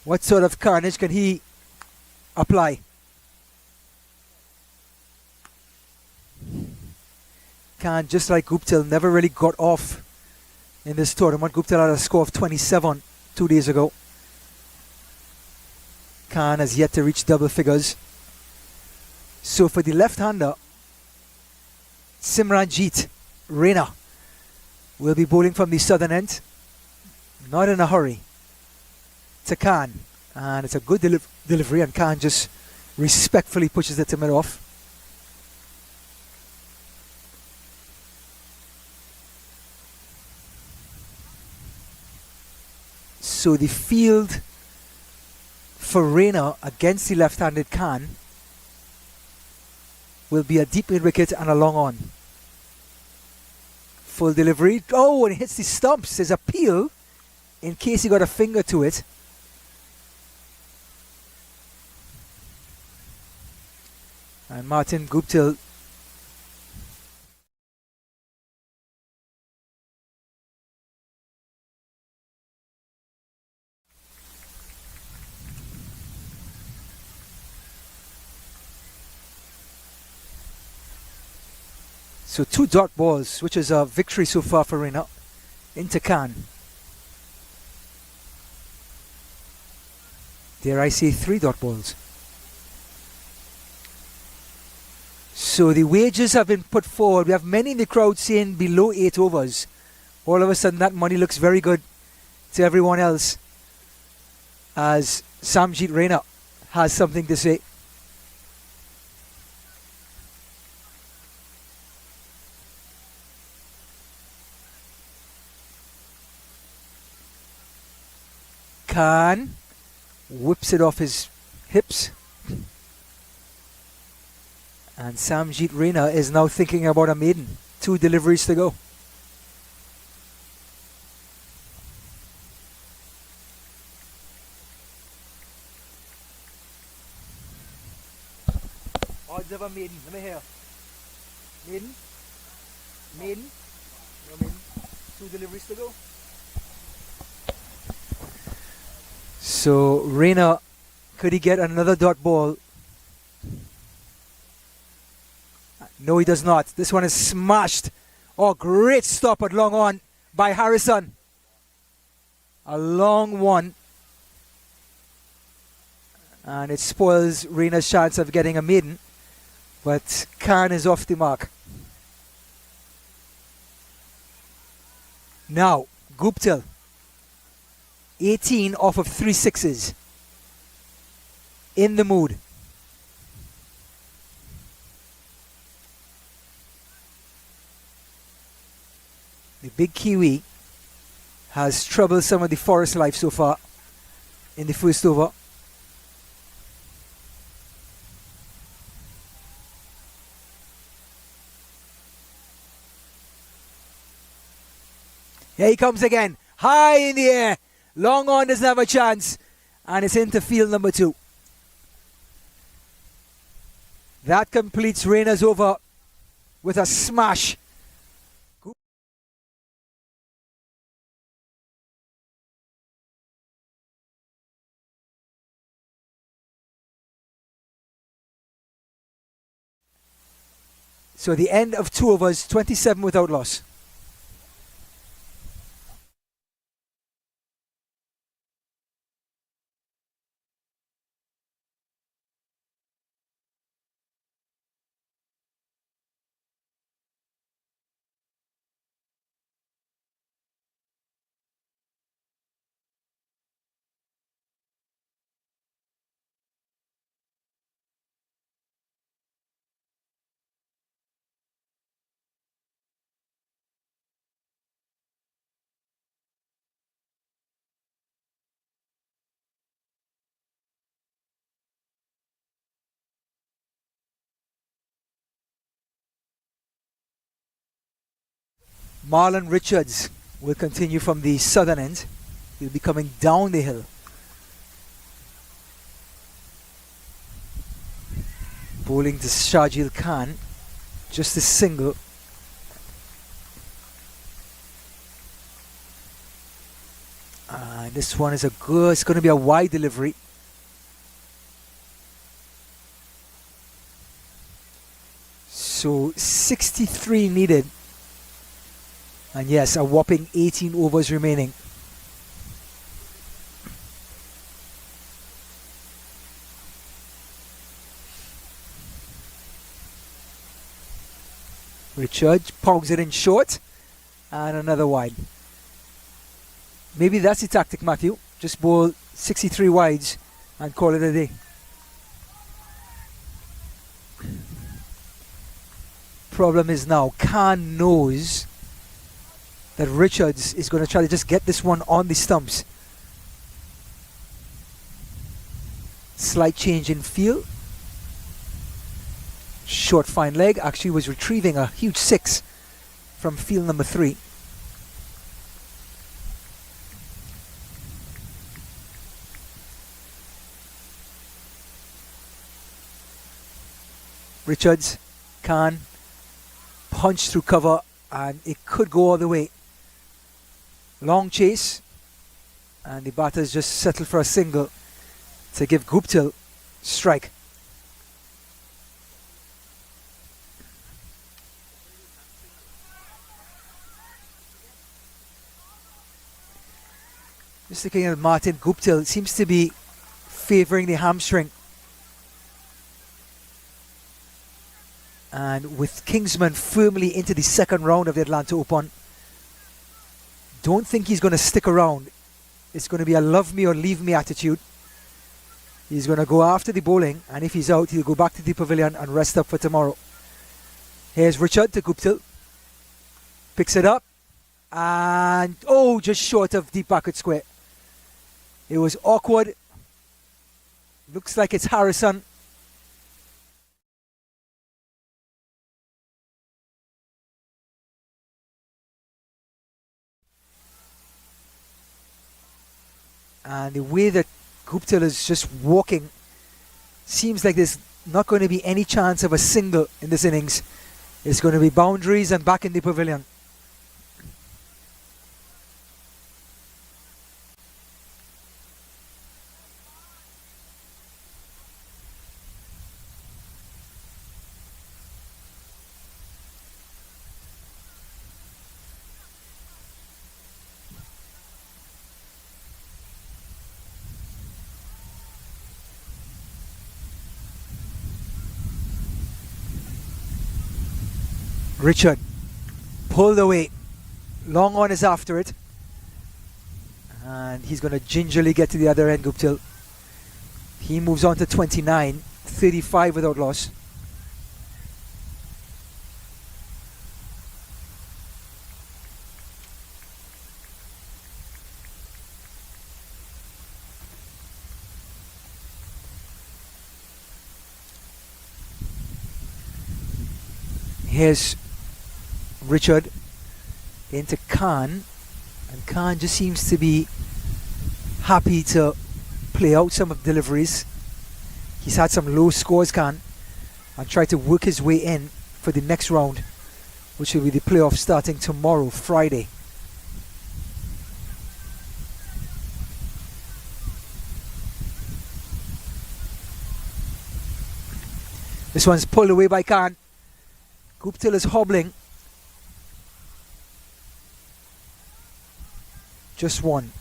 What sort of carnage can he apply? Khan, just like Guptill, never really got off in this tournament. Guptill had a score of 27 2 days ago. Khan has yet to reach double figures. So for the left-hander, Simranjit Raina will be bowling from the southern end. Not in a hurry. To Khan. And it's a good delivery, and Khan just respectfully pushes it to mid-off. So the field for Raina against the left-handed Khan will be a deep mid-wicket and a long on. Full delivery. Oh, and it hits the stumps. There's a peel in case he got a finger to it. And Martin Guptill so 2 dot balls, which is a victory so far for Raina. Into Khan. Dare I say 3 dot balls. So the wagers have been put forward. We have many in the crowd saying below 8 overs. All of a sudden that money looks very good to everyone else, as Samjit Raina has something to say. Khan whips it off his hips. And Samjit Raina is now thinking about a maiden. 2 deliveries to go. Odds of a maiden. Let me hear. Maiden? Maiden? No maiden. 2 deliveries to go. So Raina, could he get another dot ball? No, he does not. This one is smashed. Oh, great stop at long on by Harrison. A long one. And it spoils Raina's chance of getting a maiden. But Khan is off the mark. Now, Guptill. 18 off of 3 sixes. In the mood. The big Kiwi has troubled some of the forest life so far in the first over. Here he comes again. High in the air. Long on doesn't have a chance. And it's into field number 2. That completes Raina's over with a smash So the end of 2 overs, 27 without loss. Marlon Richards will continue from the southern end. He'll be coming down the hill. Bowling to Shajil Khan. Just a single. This one is a good, it's going to be a wide delivery. So 63 needed. And yes, a whopping 18 overs remaining. Richard pounds it in short. And another wide. Maybe that's the tactic, Matthew. Just bowl 63 wides and call it a day. Problem is now, Khan knows that Richards is going to try to just get this one on the stumps. Slight change in feel. Short fine leg. Actually was retrieving a huge 6 from field number 3. Richards, Khan, punch through cover, and it could go all the way. Long chase, and the batters just settle for a single to give Guptill strike. Just looking at Martin Guptill, seems to be favouring the hamstring. And with Kingsmen firmly into the second round of the Atlanta Open, don't think he's going to stick around. It's going to be a love me or leave me attitude. He's going to go after the bowling, and if he's out, he'll go back to the pavilion and rest up for tomorrow. Here's Richard to Guptill. Picks it up, and just short of deep backward square. It was awkward. Looks like it's Harrison. And the way that Guptill is just walking, seems like there's not going to be any chance of a single in this innings. It's going to be boundaries and back in the pavilion. Richard pulled away. Long on is after it. And he's going to gingerly get to the other end, Guptill. He moves on to 29, 35 without loss. Here's Richard into Khan, and Khan just seems to be happy to play out some of the deliveries. He's had some low scores, Khan, and try to work his way in for the next round, which will be the playoff starting tomorrow, Friday. This one's pulled away by Khan. Guptill is hobbling. Just one.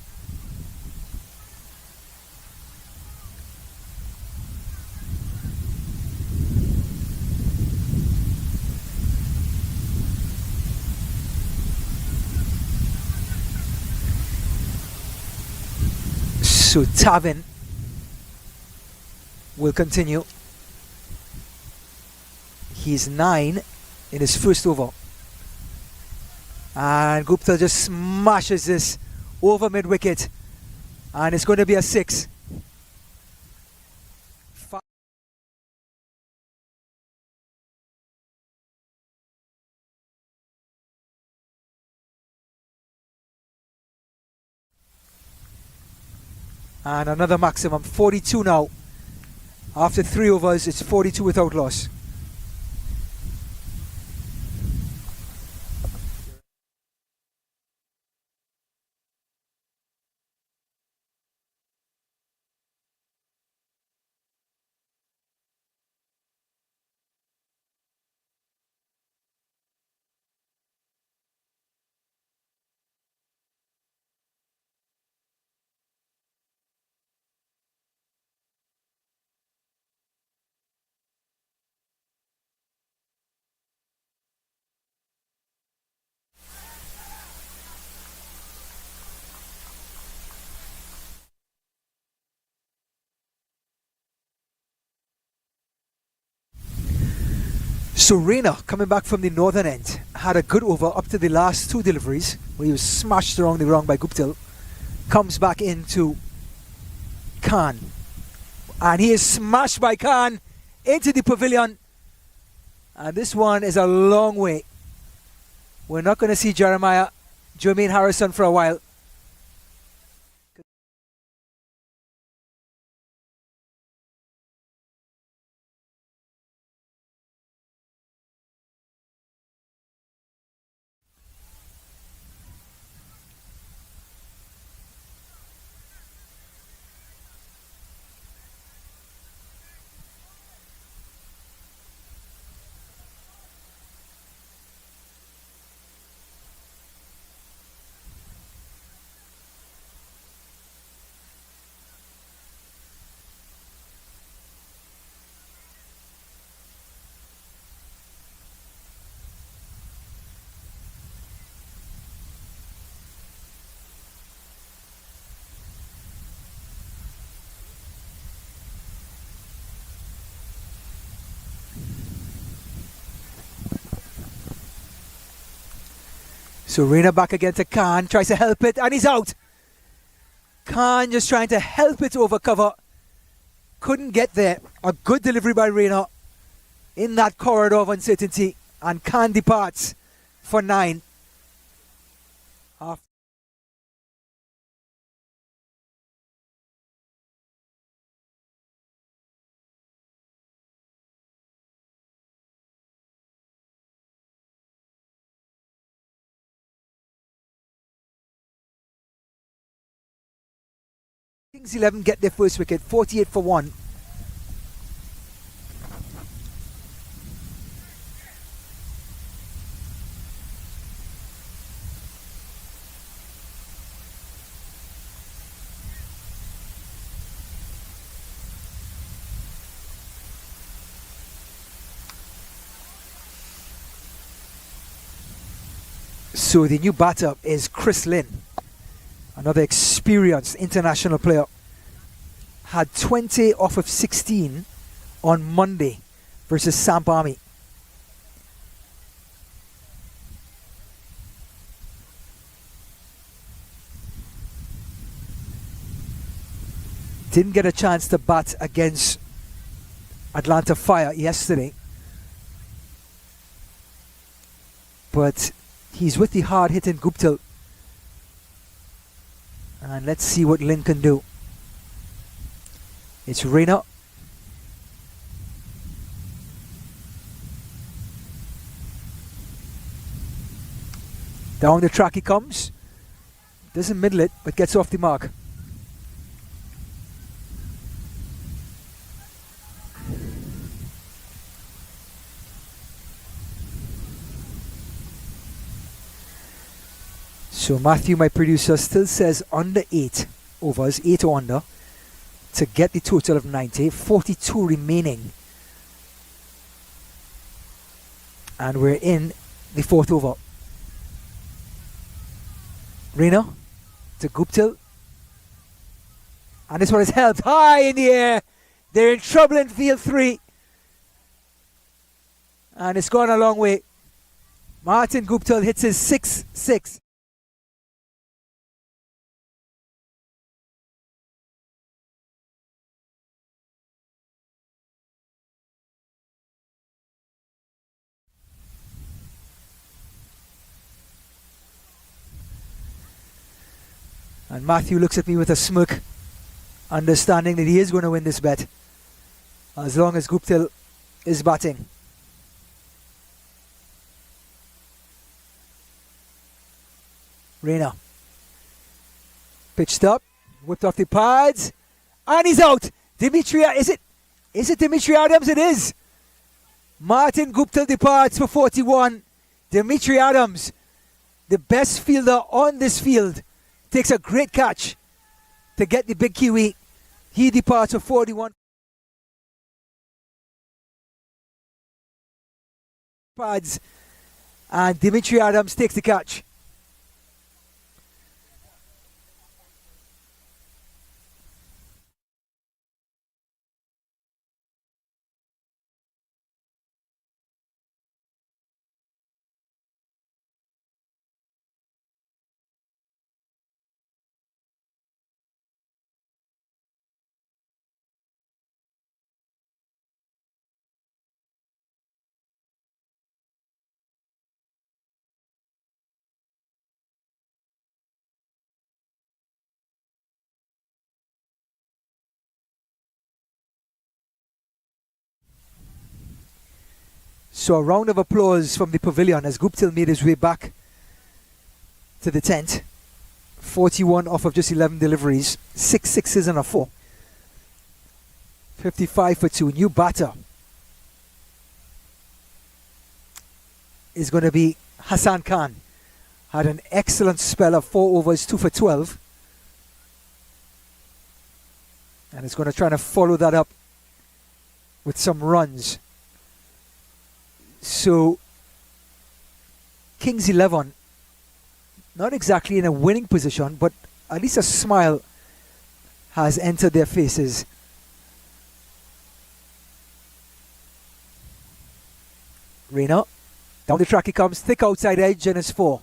So Tavin will continue. He's 9 in his first over. And Gupta just smashes this over mid-wicket. And it's going to be a 6. And another maximum, 42 now. After 3 overs, it's 42 without loss. So Rayner, coming back from the northern end, had a good over up to the last 2 deliveries, where he was smashed around the ground by Guptill. Comes back into Khan. And he is smashed by Khan into the pavilion. And this one is a long way. We're not going to see Jermaine Harrison for a while. So Rayner back again to Khan, tries to help it, and he's out. Khan just trying to help it over cover. Couldn't get there. A good delivery by Rayner in that corridor of uncertainty. And Khan departs for 9. After Kings 11 get their first wicket, 48 for 1. So the new batter is Chris Lynn, another experienced international player. Had 20 off of 16 on Monday versus Samp Army. Didn't get a chance to bat against Atlanta Fire yesterday, but he's with the hard-hitting Guptill. And let's see what Lynn can do. It's Rayner. Down the track he comes. Doesn't middle it, but gets off the mark. So Matthew, my producer, still says under 8 overs, 8 or under, to get the total of 90. 42 remaining. And we're in the 4th over. Raina to Guptill. And this one is held high in the air. They're in trouble in field 3. And it's gone a long way. Martin Guptill hits his 6-6. And Matthew looks at me with a smirk, understanding that he is going to win this bet as long as Guptill is batting. Raina pitched up, whipped off the pads, and he's out. Dimitri, is it Dimitri Adams? It is. Martin Guptill departs for 41. Dimitri Adams, the best fielder on this field, takes a great catch to get the big Kiwi. He departs for 41. Pads, and Dimitri Adams takes the catch. So a round of applause from the pavilion as Guptill made his way back to the tent. 41 off of just 11 deliveries, 6 sixes and a 4. 55 for 2. New batter is going to be Hassan Khan. Had an excellent spell of 4 overs, 2 for 12. And is going to try to follow that up with some runs. So, Kings 11, not exactly in a winning position, but at least a smile has entered their faces. Raina, down the track he comes, thick outside edge, and it's 4.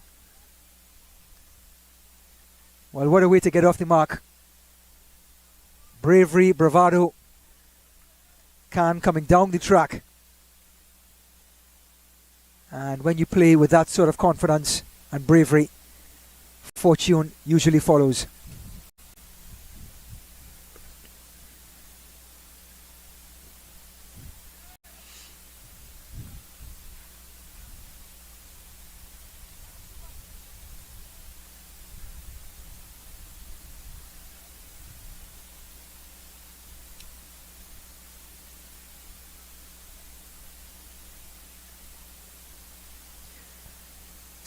Well, what a way to get off the mark. Bravery, bravado. Khan coming down the track. And when you play with that sort of confidence and bravery, fortune usually follows.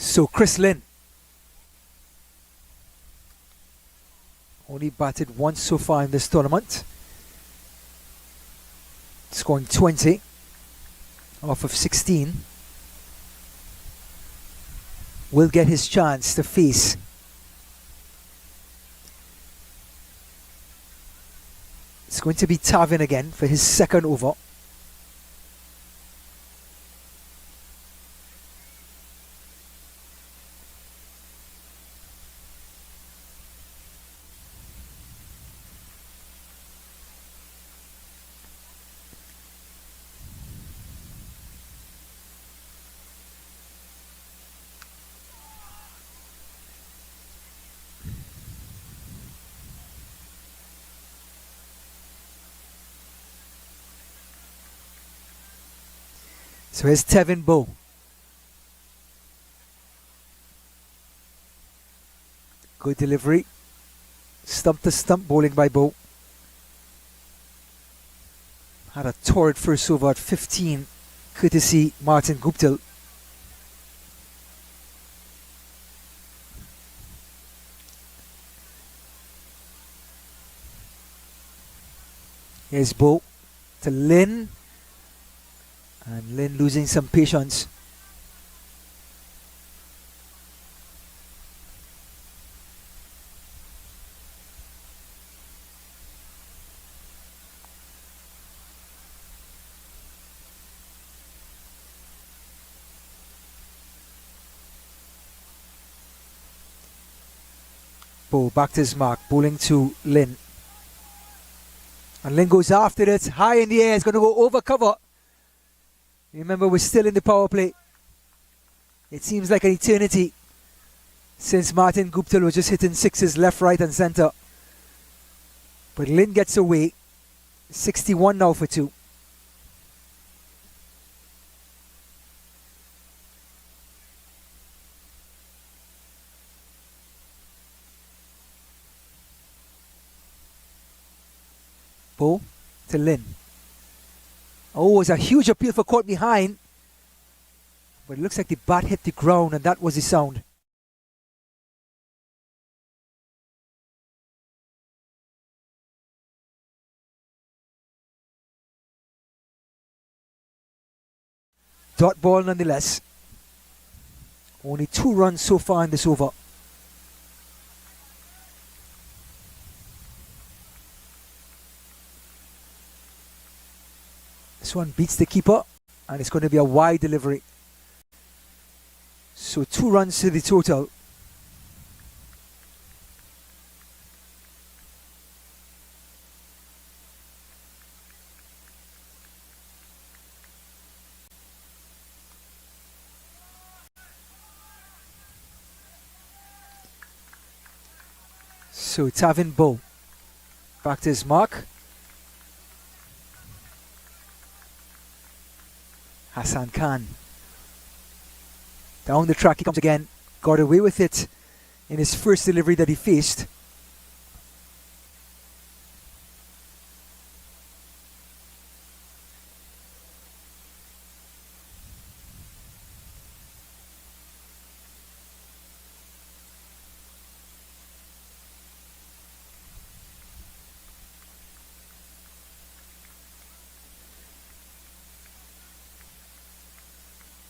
So Chris Lynn only batted once so far in this tournament, scoring 20 off of 16. Will get his chance to face it's going to be Tavin again for his second over. So here's Tevin Bow. Good delivery. Stump to stump bowling by Bow. Had a torrid first over at 15, courtesy Martin Guptill. Here's Bo to Lynn. And Lynn losing some patience. Bo back to his mark, bowling to Lynn. And Lynn goes after it, high in the air, it's going to go over cover. Remember, we're still in the power play. It seems like an eternity since Martin Guptill was just hitting sixes left, right and centre. But Lynn gets away. 61 now for 2. Bo to Lynn. Oh, it's a huge appeal for caught behind. But it looks like the bat hit the ground and that was the sound. Dot ball nonetheless. Only 2 runs so far in this over. This one beats the keeper and it's going to be a wide delivery. So 2 runs to the total. So Tavin Bo back to his mark. Hassan Khan. Down the track he comes again. Got away with it in his first delivery that he faced.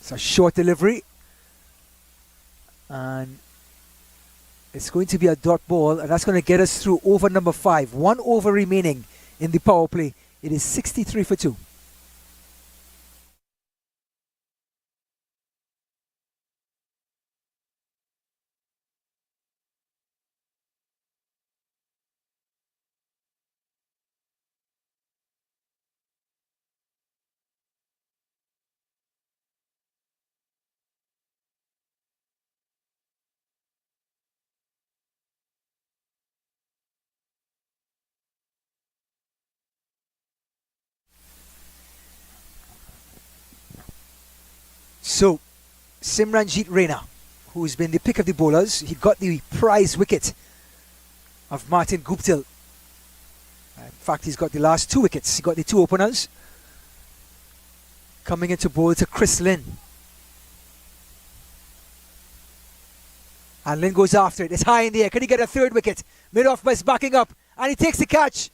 It's a short delivery. And it's going to be a dot ball, and that's going to get us through over number 5. 1 over remaining in the power play. It is 63 for 2. So, Simranjit Raina, who's been the pick of the bowlers, he got the prize wicket of Martin Guptill. In fact, he's got the last 2 wickets. He got the 2 openers. Coming into bowl to Chris Lynn. And Lynn goes after it. It's high in the air. Can he get a 3rd wicket? Mid-off is backing up. And he takes the catch.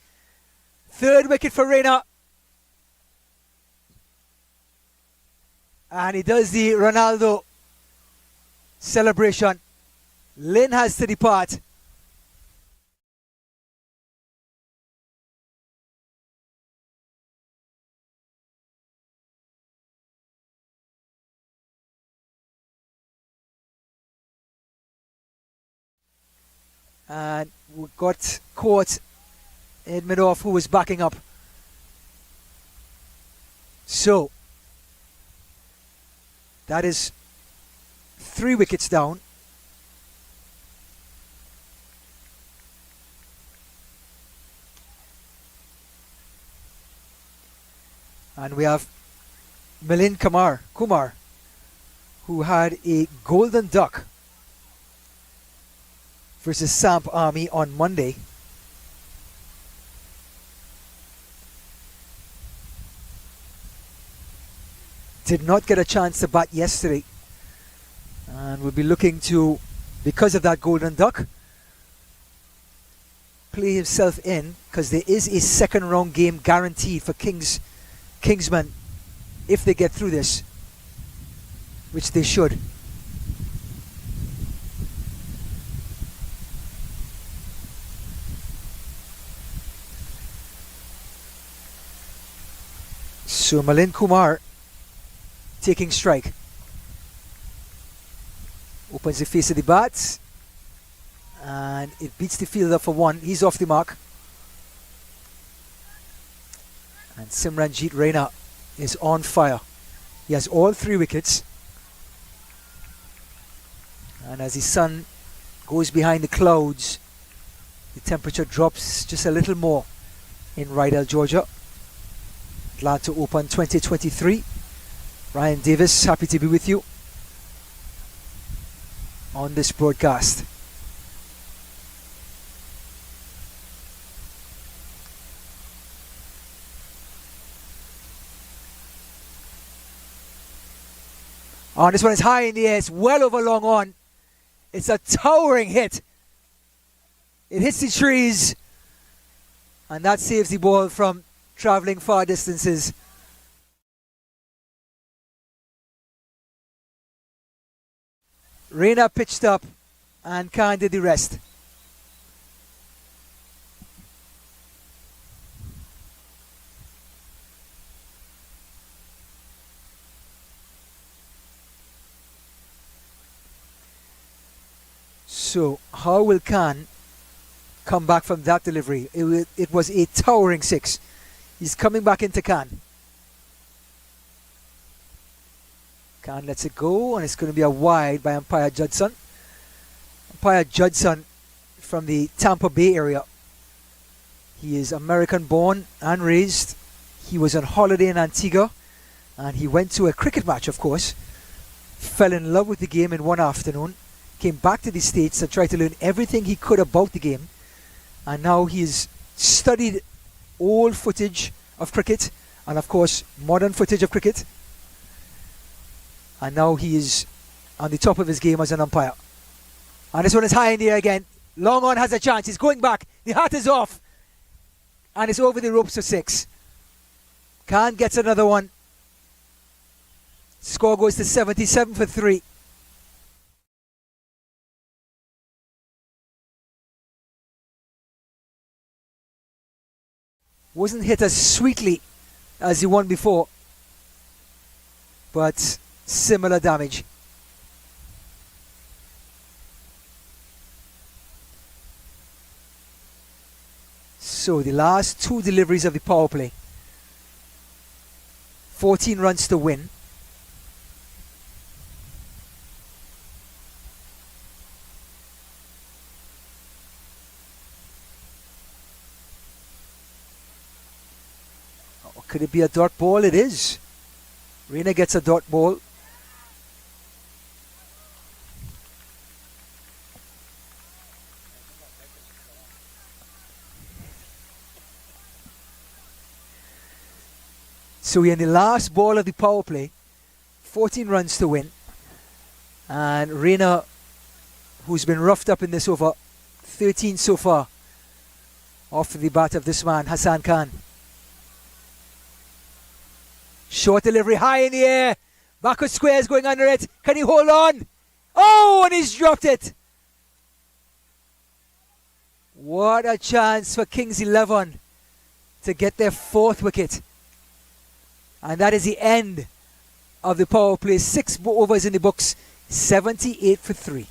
3rd wicket for Raina. And he does the Ronaldo celebration. Lynn has to depart. And we got caught in mid-off who was backing up. So that is 3 wickets down. And we have Milind Kumar, who had a golden duck versus Samp Army on Monday. Did not get a chance to bat yesterday, and we'll be looking to, because of that golden duck, play himself in, because there is a second round game guaranteed for Kingsmen if they get through this, which they should. So Malin Kumar taking strike. Opens the face of the bat. And it beats the fielder for one. He's off the mark. And Simranjit Raina is on fire. He has all 3 wickets. And as the sun goes behind the clouds, the temperature drops just a little more in Rydell, Georgia. Atlanta Open 2023. Ryan Davis, happy to be with you on this broadcast. Oh, this one is high in the air. It's well over long on. It's a towering hit. It hits the trees. And that saves the ball from travelling far distances. Raina pitched up and Khan did the rest. So, how will Khan come back from that delivery? It was a towering 6. He's coming back into Khan. Khan lets it go, and it's going to be a wide by umpire Judson. Umpire Judson from the Tampa Bay area. He is American born and raised. He was on holiday in Antigua, and he went to a cricket match, of course. Fell in love with the game in one afternoon. Came back to the States and tried to learn everything he could about the game. And now he's studied old footage of cricket and, of course, modern footage of cricket. And now he is on the top of his game as an umpire. And this one is high in the air again. Long on has a chance. He's going back. The hat is off. And it's over the ropes for 6. Khan gets another one. Score goes to 77 for 3. Wasn't hit as sweetly as the one before, but similar damage. So the last 2 deliveries of the power play. 14 runs to win. Could it be a dot ball? It is. Raina gets a dot ball. So we're in the last ball of the power play. 14 runs to win. And Raina, who's been roughed up in this over, 13 so far, off the bat of this man, Hassan Khan. Short delivery, high in the air. Backward square is going under it. Can he hold on? Oh, and he's dropped it. What a chance for Kings 11 to get their 4th wicket. And that is the end of the power play. 6 overs in the books. 78 for 3.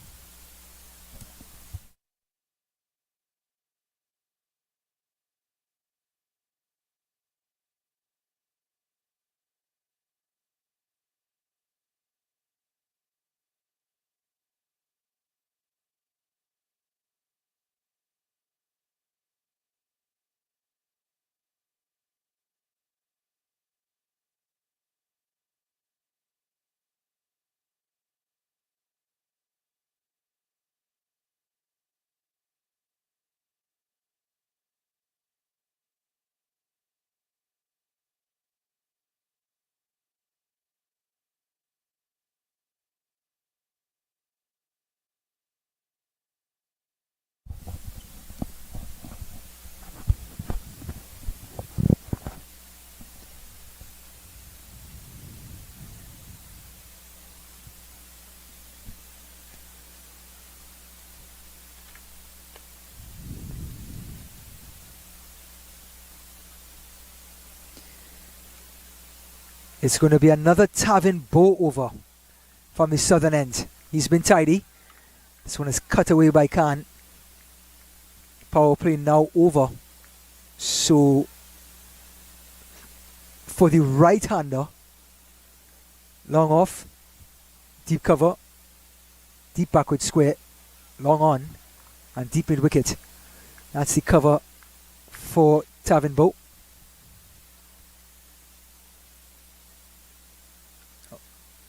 It's going to be another Tavin Bow over from the southern end. He's been tidy. This one is cut away by Khan. Power play now over. So for the right-hander, long off, deep cover, deep backward square, long on, and deep mid wicket. That's the cover for Tavin Bow.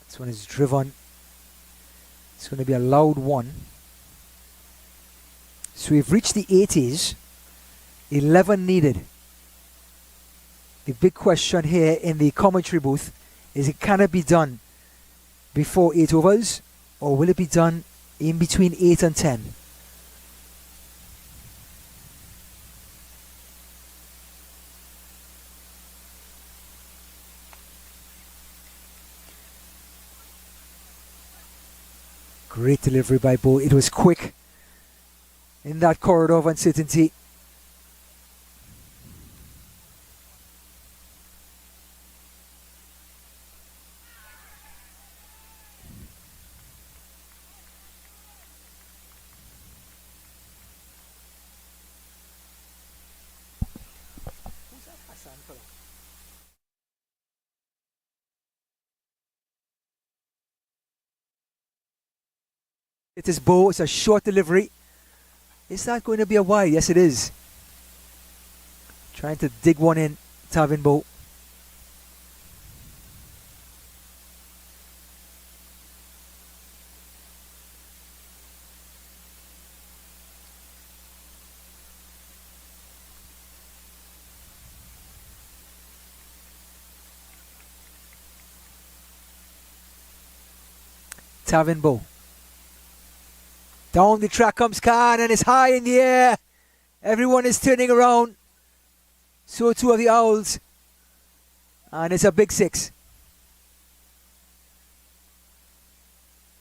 This one is driven. It's going to be a loud one. So we've reached the 80s. 11 needed. The big question here in the commentary booth is, can it be done before 8 overs, or will it be done in between 8 and 10? Great delivery by Bow. It was quick in that corridor of uncertainty. It is Bow. It's a short delivery. Is that going to be a wide? Yes, it is. Trying to dig one in, Tavin Bow. Tavin Bow. Down the track comes Khan, and it's high in the air. Everyone is turning around. So too are the Owls. And it's a big 6.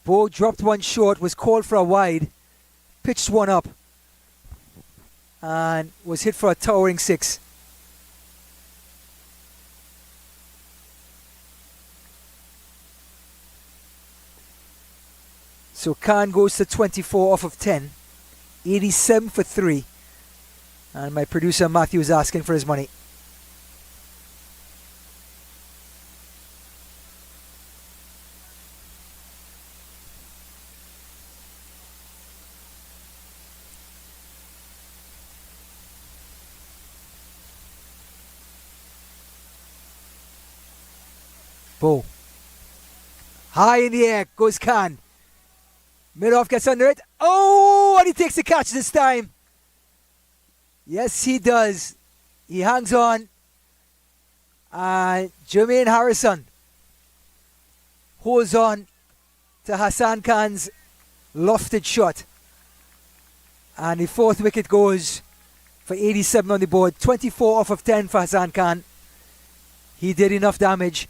Bow dropped one short, was called for a wide, pitched one up, and was hit for a towering 6. So Khan goes to 24 off of 10, 87 for 3, and my producer Matthew is asking for his money. Bow. High in the air goes Khan. Midoff gets under it. Oh, and he takes the catch this time. Yes, he does. He hangs on. And Jermaine Harrison holds on to Hassan Khan's lofted shot. And the 4th wicket goes for 87 on the board. 24 off of 10 for Hassan Khan. He did enough damage.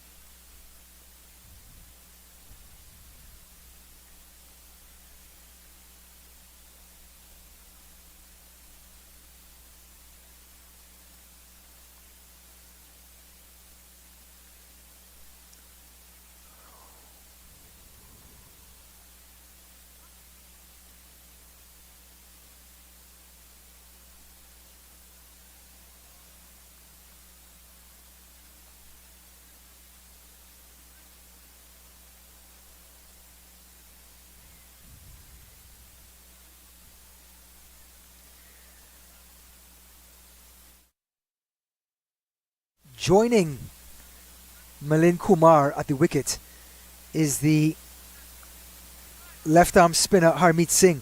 Joining Milind Kumar at the wicket is the left-arm spinner Harmeet Singh.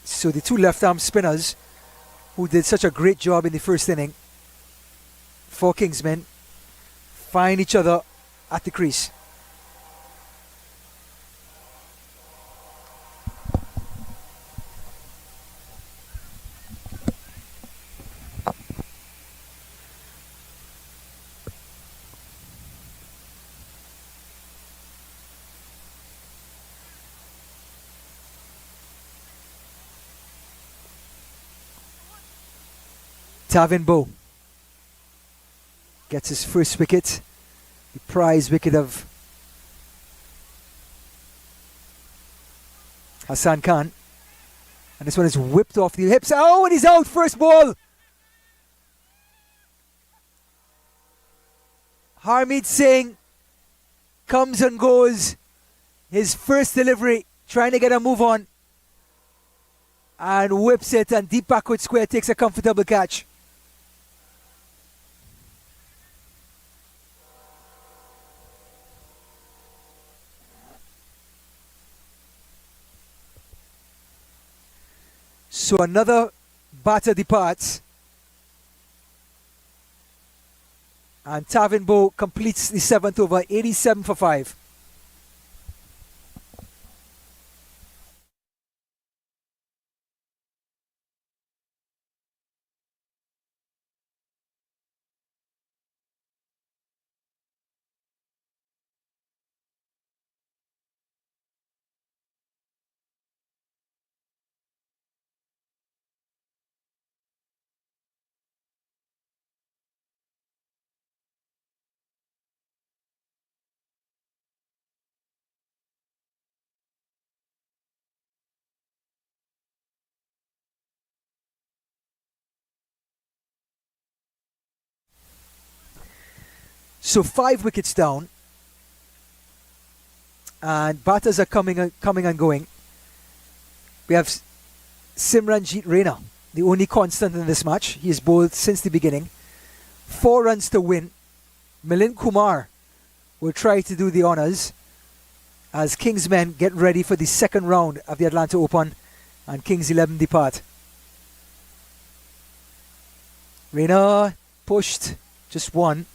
So the two left-arm spinners who did such a great job in the first inning for Kingsmen find each other at the crease. Tavin Bow gets his first wicket, the prize wicket of Hassan Khan. And this one is whipped off the hips. Oh, and he's out, first ball. Harmeet Singh comes and goes. His first delivery, trying to get a move on. And whips it, and deep backward square takes a comfortable catch. So another batter departs. And Tavinbo completes the 7th over, 87 for 5. So 5 wickets down, and batters are coming and going. We have Simranjit Raina, the only constant in this match. He has bowled since the beginning. 4 runs to win. Milind Kumar will try to do the honours as Kingsmen get ready for the second round of the Atlanta Open and Kings 11 depart. Raina pushed, just 1.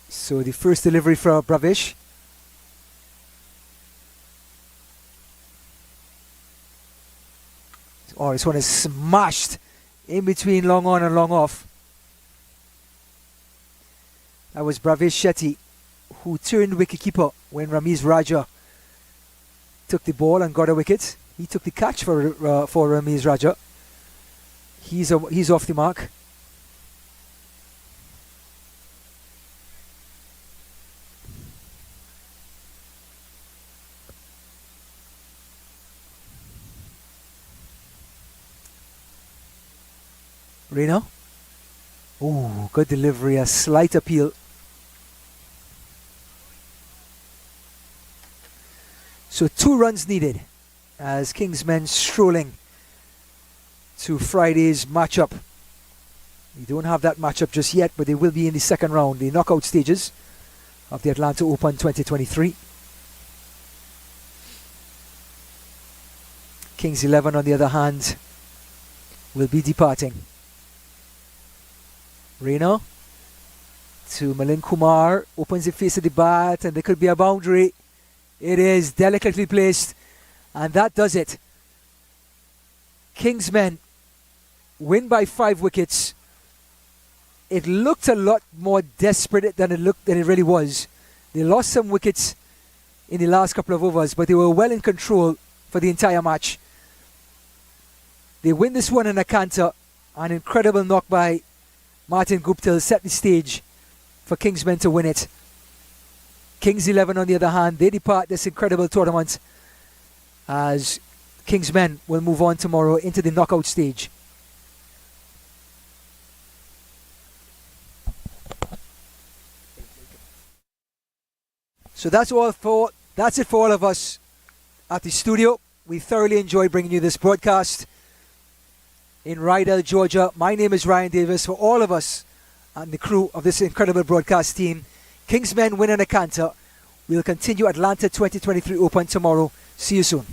So the first delivery for Bravish. Oh, this one is smashed in between long on and long off. That was Bravish Shetty, who turned wicketkeeper when Ramiz Raja took the ball and got a wicket. He took the catch for Ramiz Raja. He's off the mark. Reno. Oh, good delivery, a slight appeal. So 2 runs needed as Kingsmen strolling to Friday's matchup. We don't have that matchup just yet, but they will be in the second round, the knockout stages of the Atlanta Open 2023. Kings 11, on the other hand, will be departing. Raina to Milind Kumar, opens the face of the bat, and there could be a boundary. It is delicately placed, and that does it. Kingsmen win by 5 wickets. It looked a lot more desperate than it really was. They lost some wickets in the last couple of overs, but they were well in control for the entire match. They win this one in a canter. An incredible knock by Martin Guptill set the stage for Kingsmen to win it. Kings 11, on the other hand, they depart this incredible tournament as Kingsmen will move on tomorrow into the knockout stage. So that's it for all of us at the studio. We thoroughly enjoyed bringing you this broadcast in Rydell, Georgia. My name is Ryan Davis. For all of us and the crew of this incredible broadcast team, Kingsmen win in a canter. We'll continue Atlanta 2023 Open tomorrow. See you soon.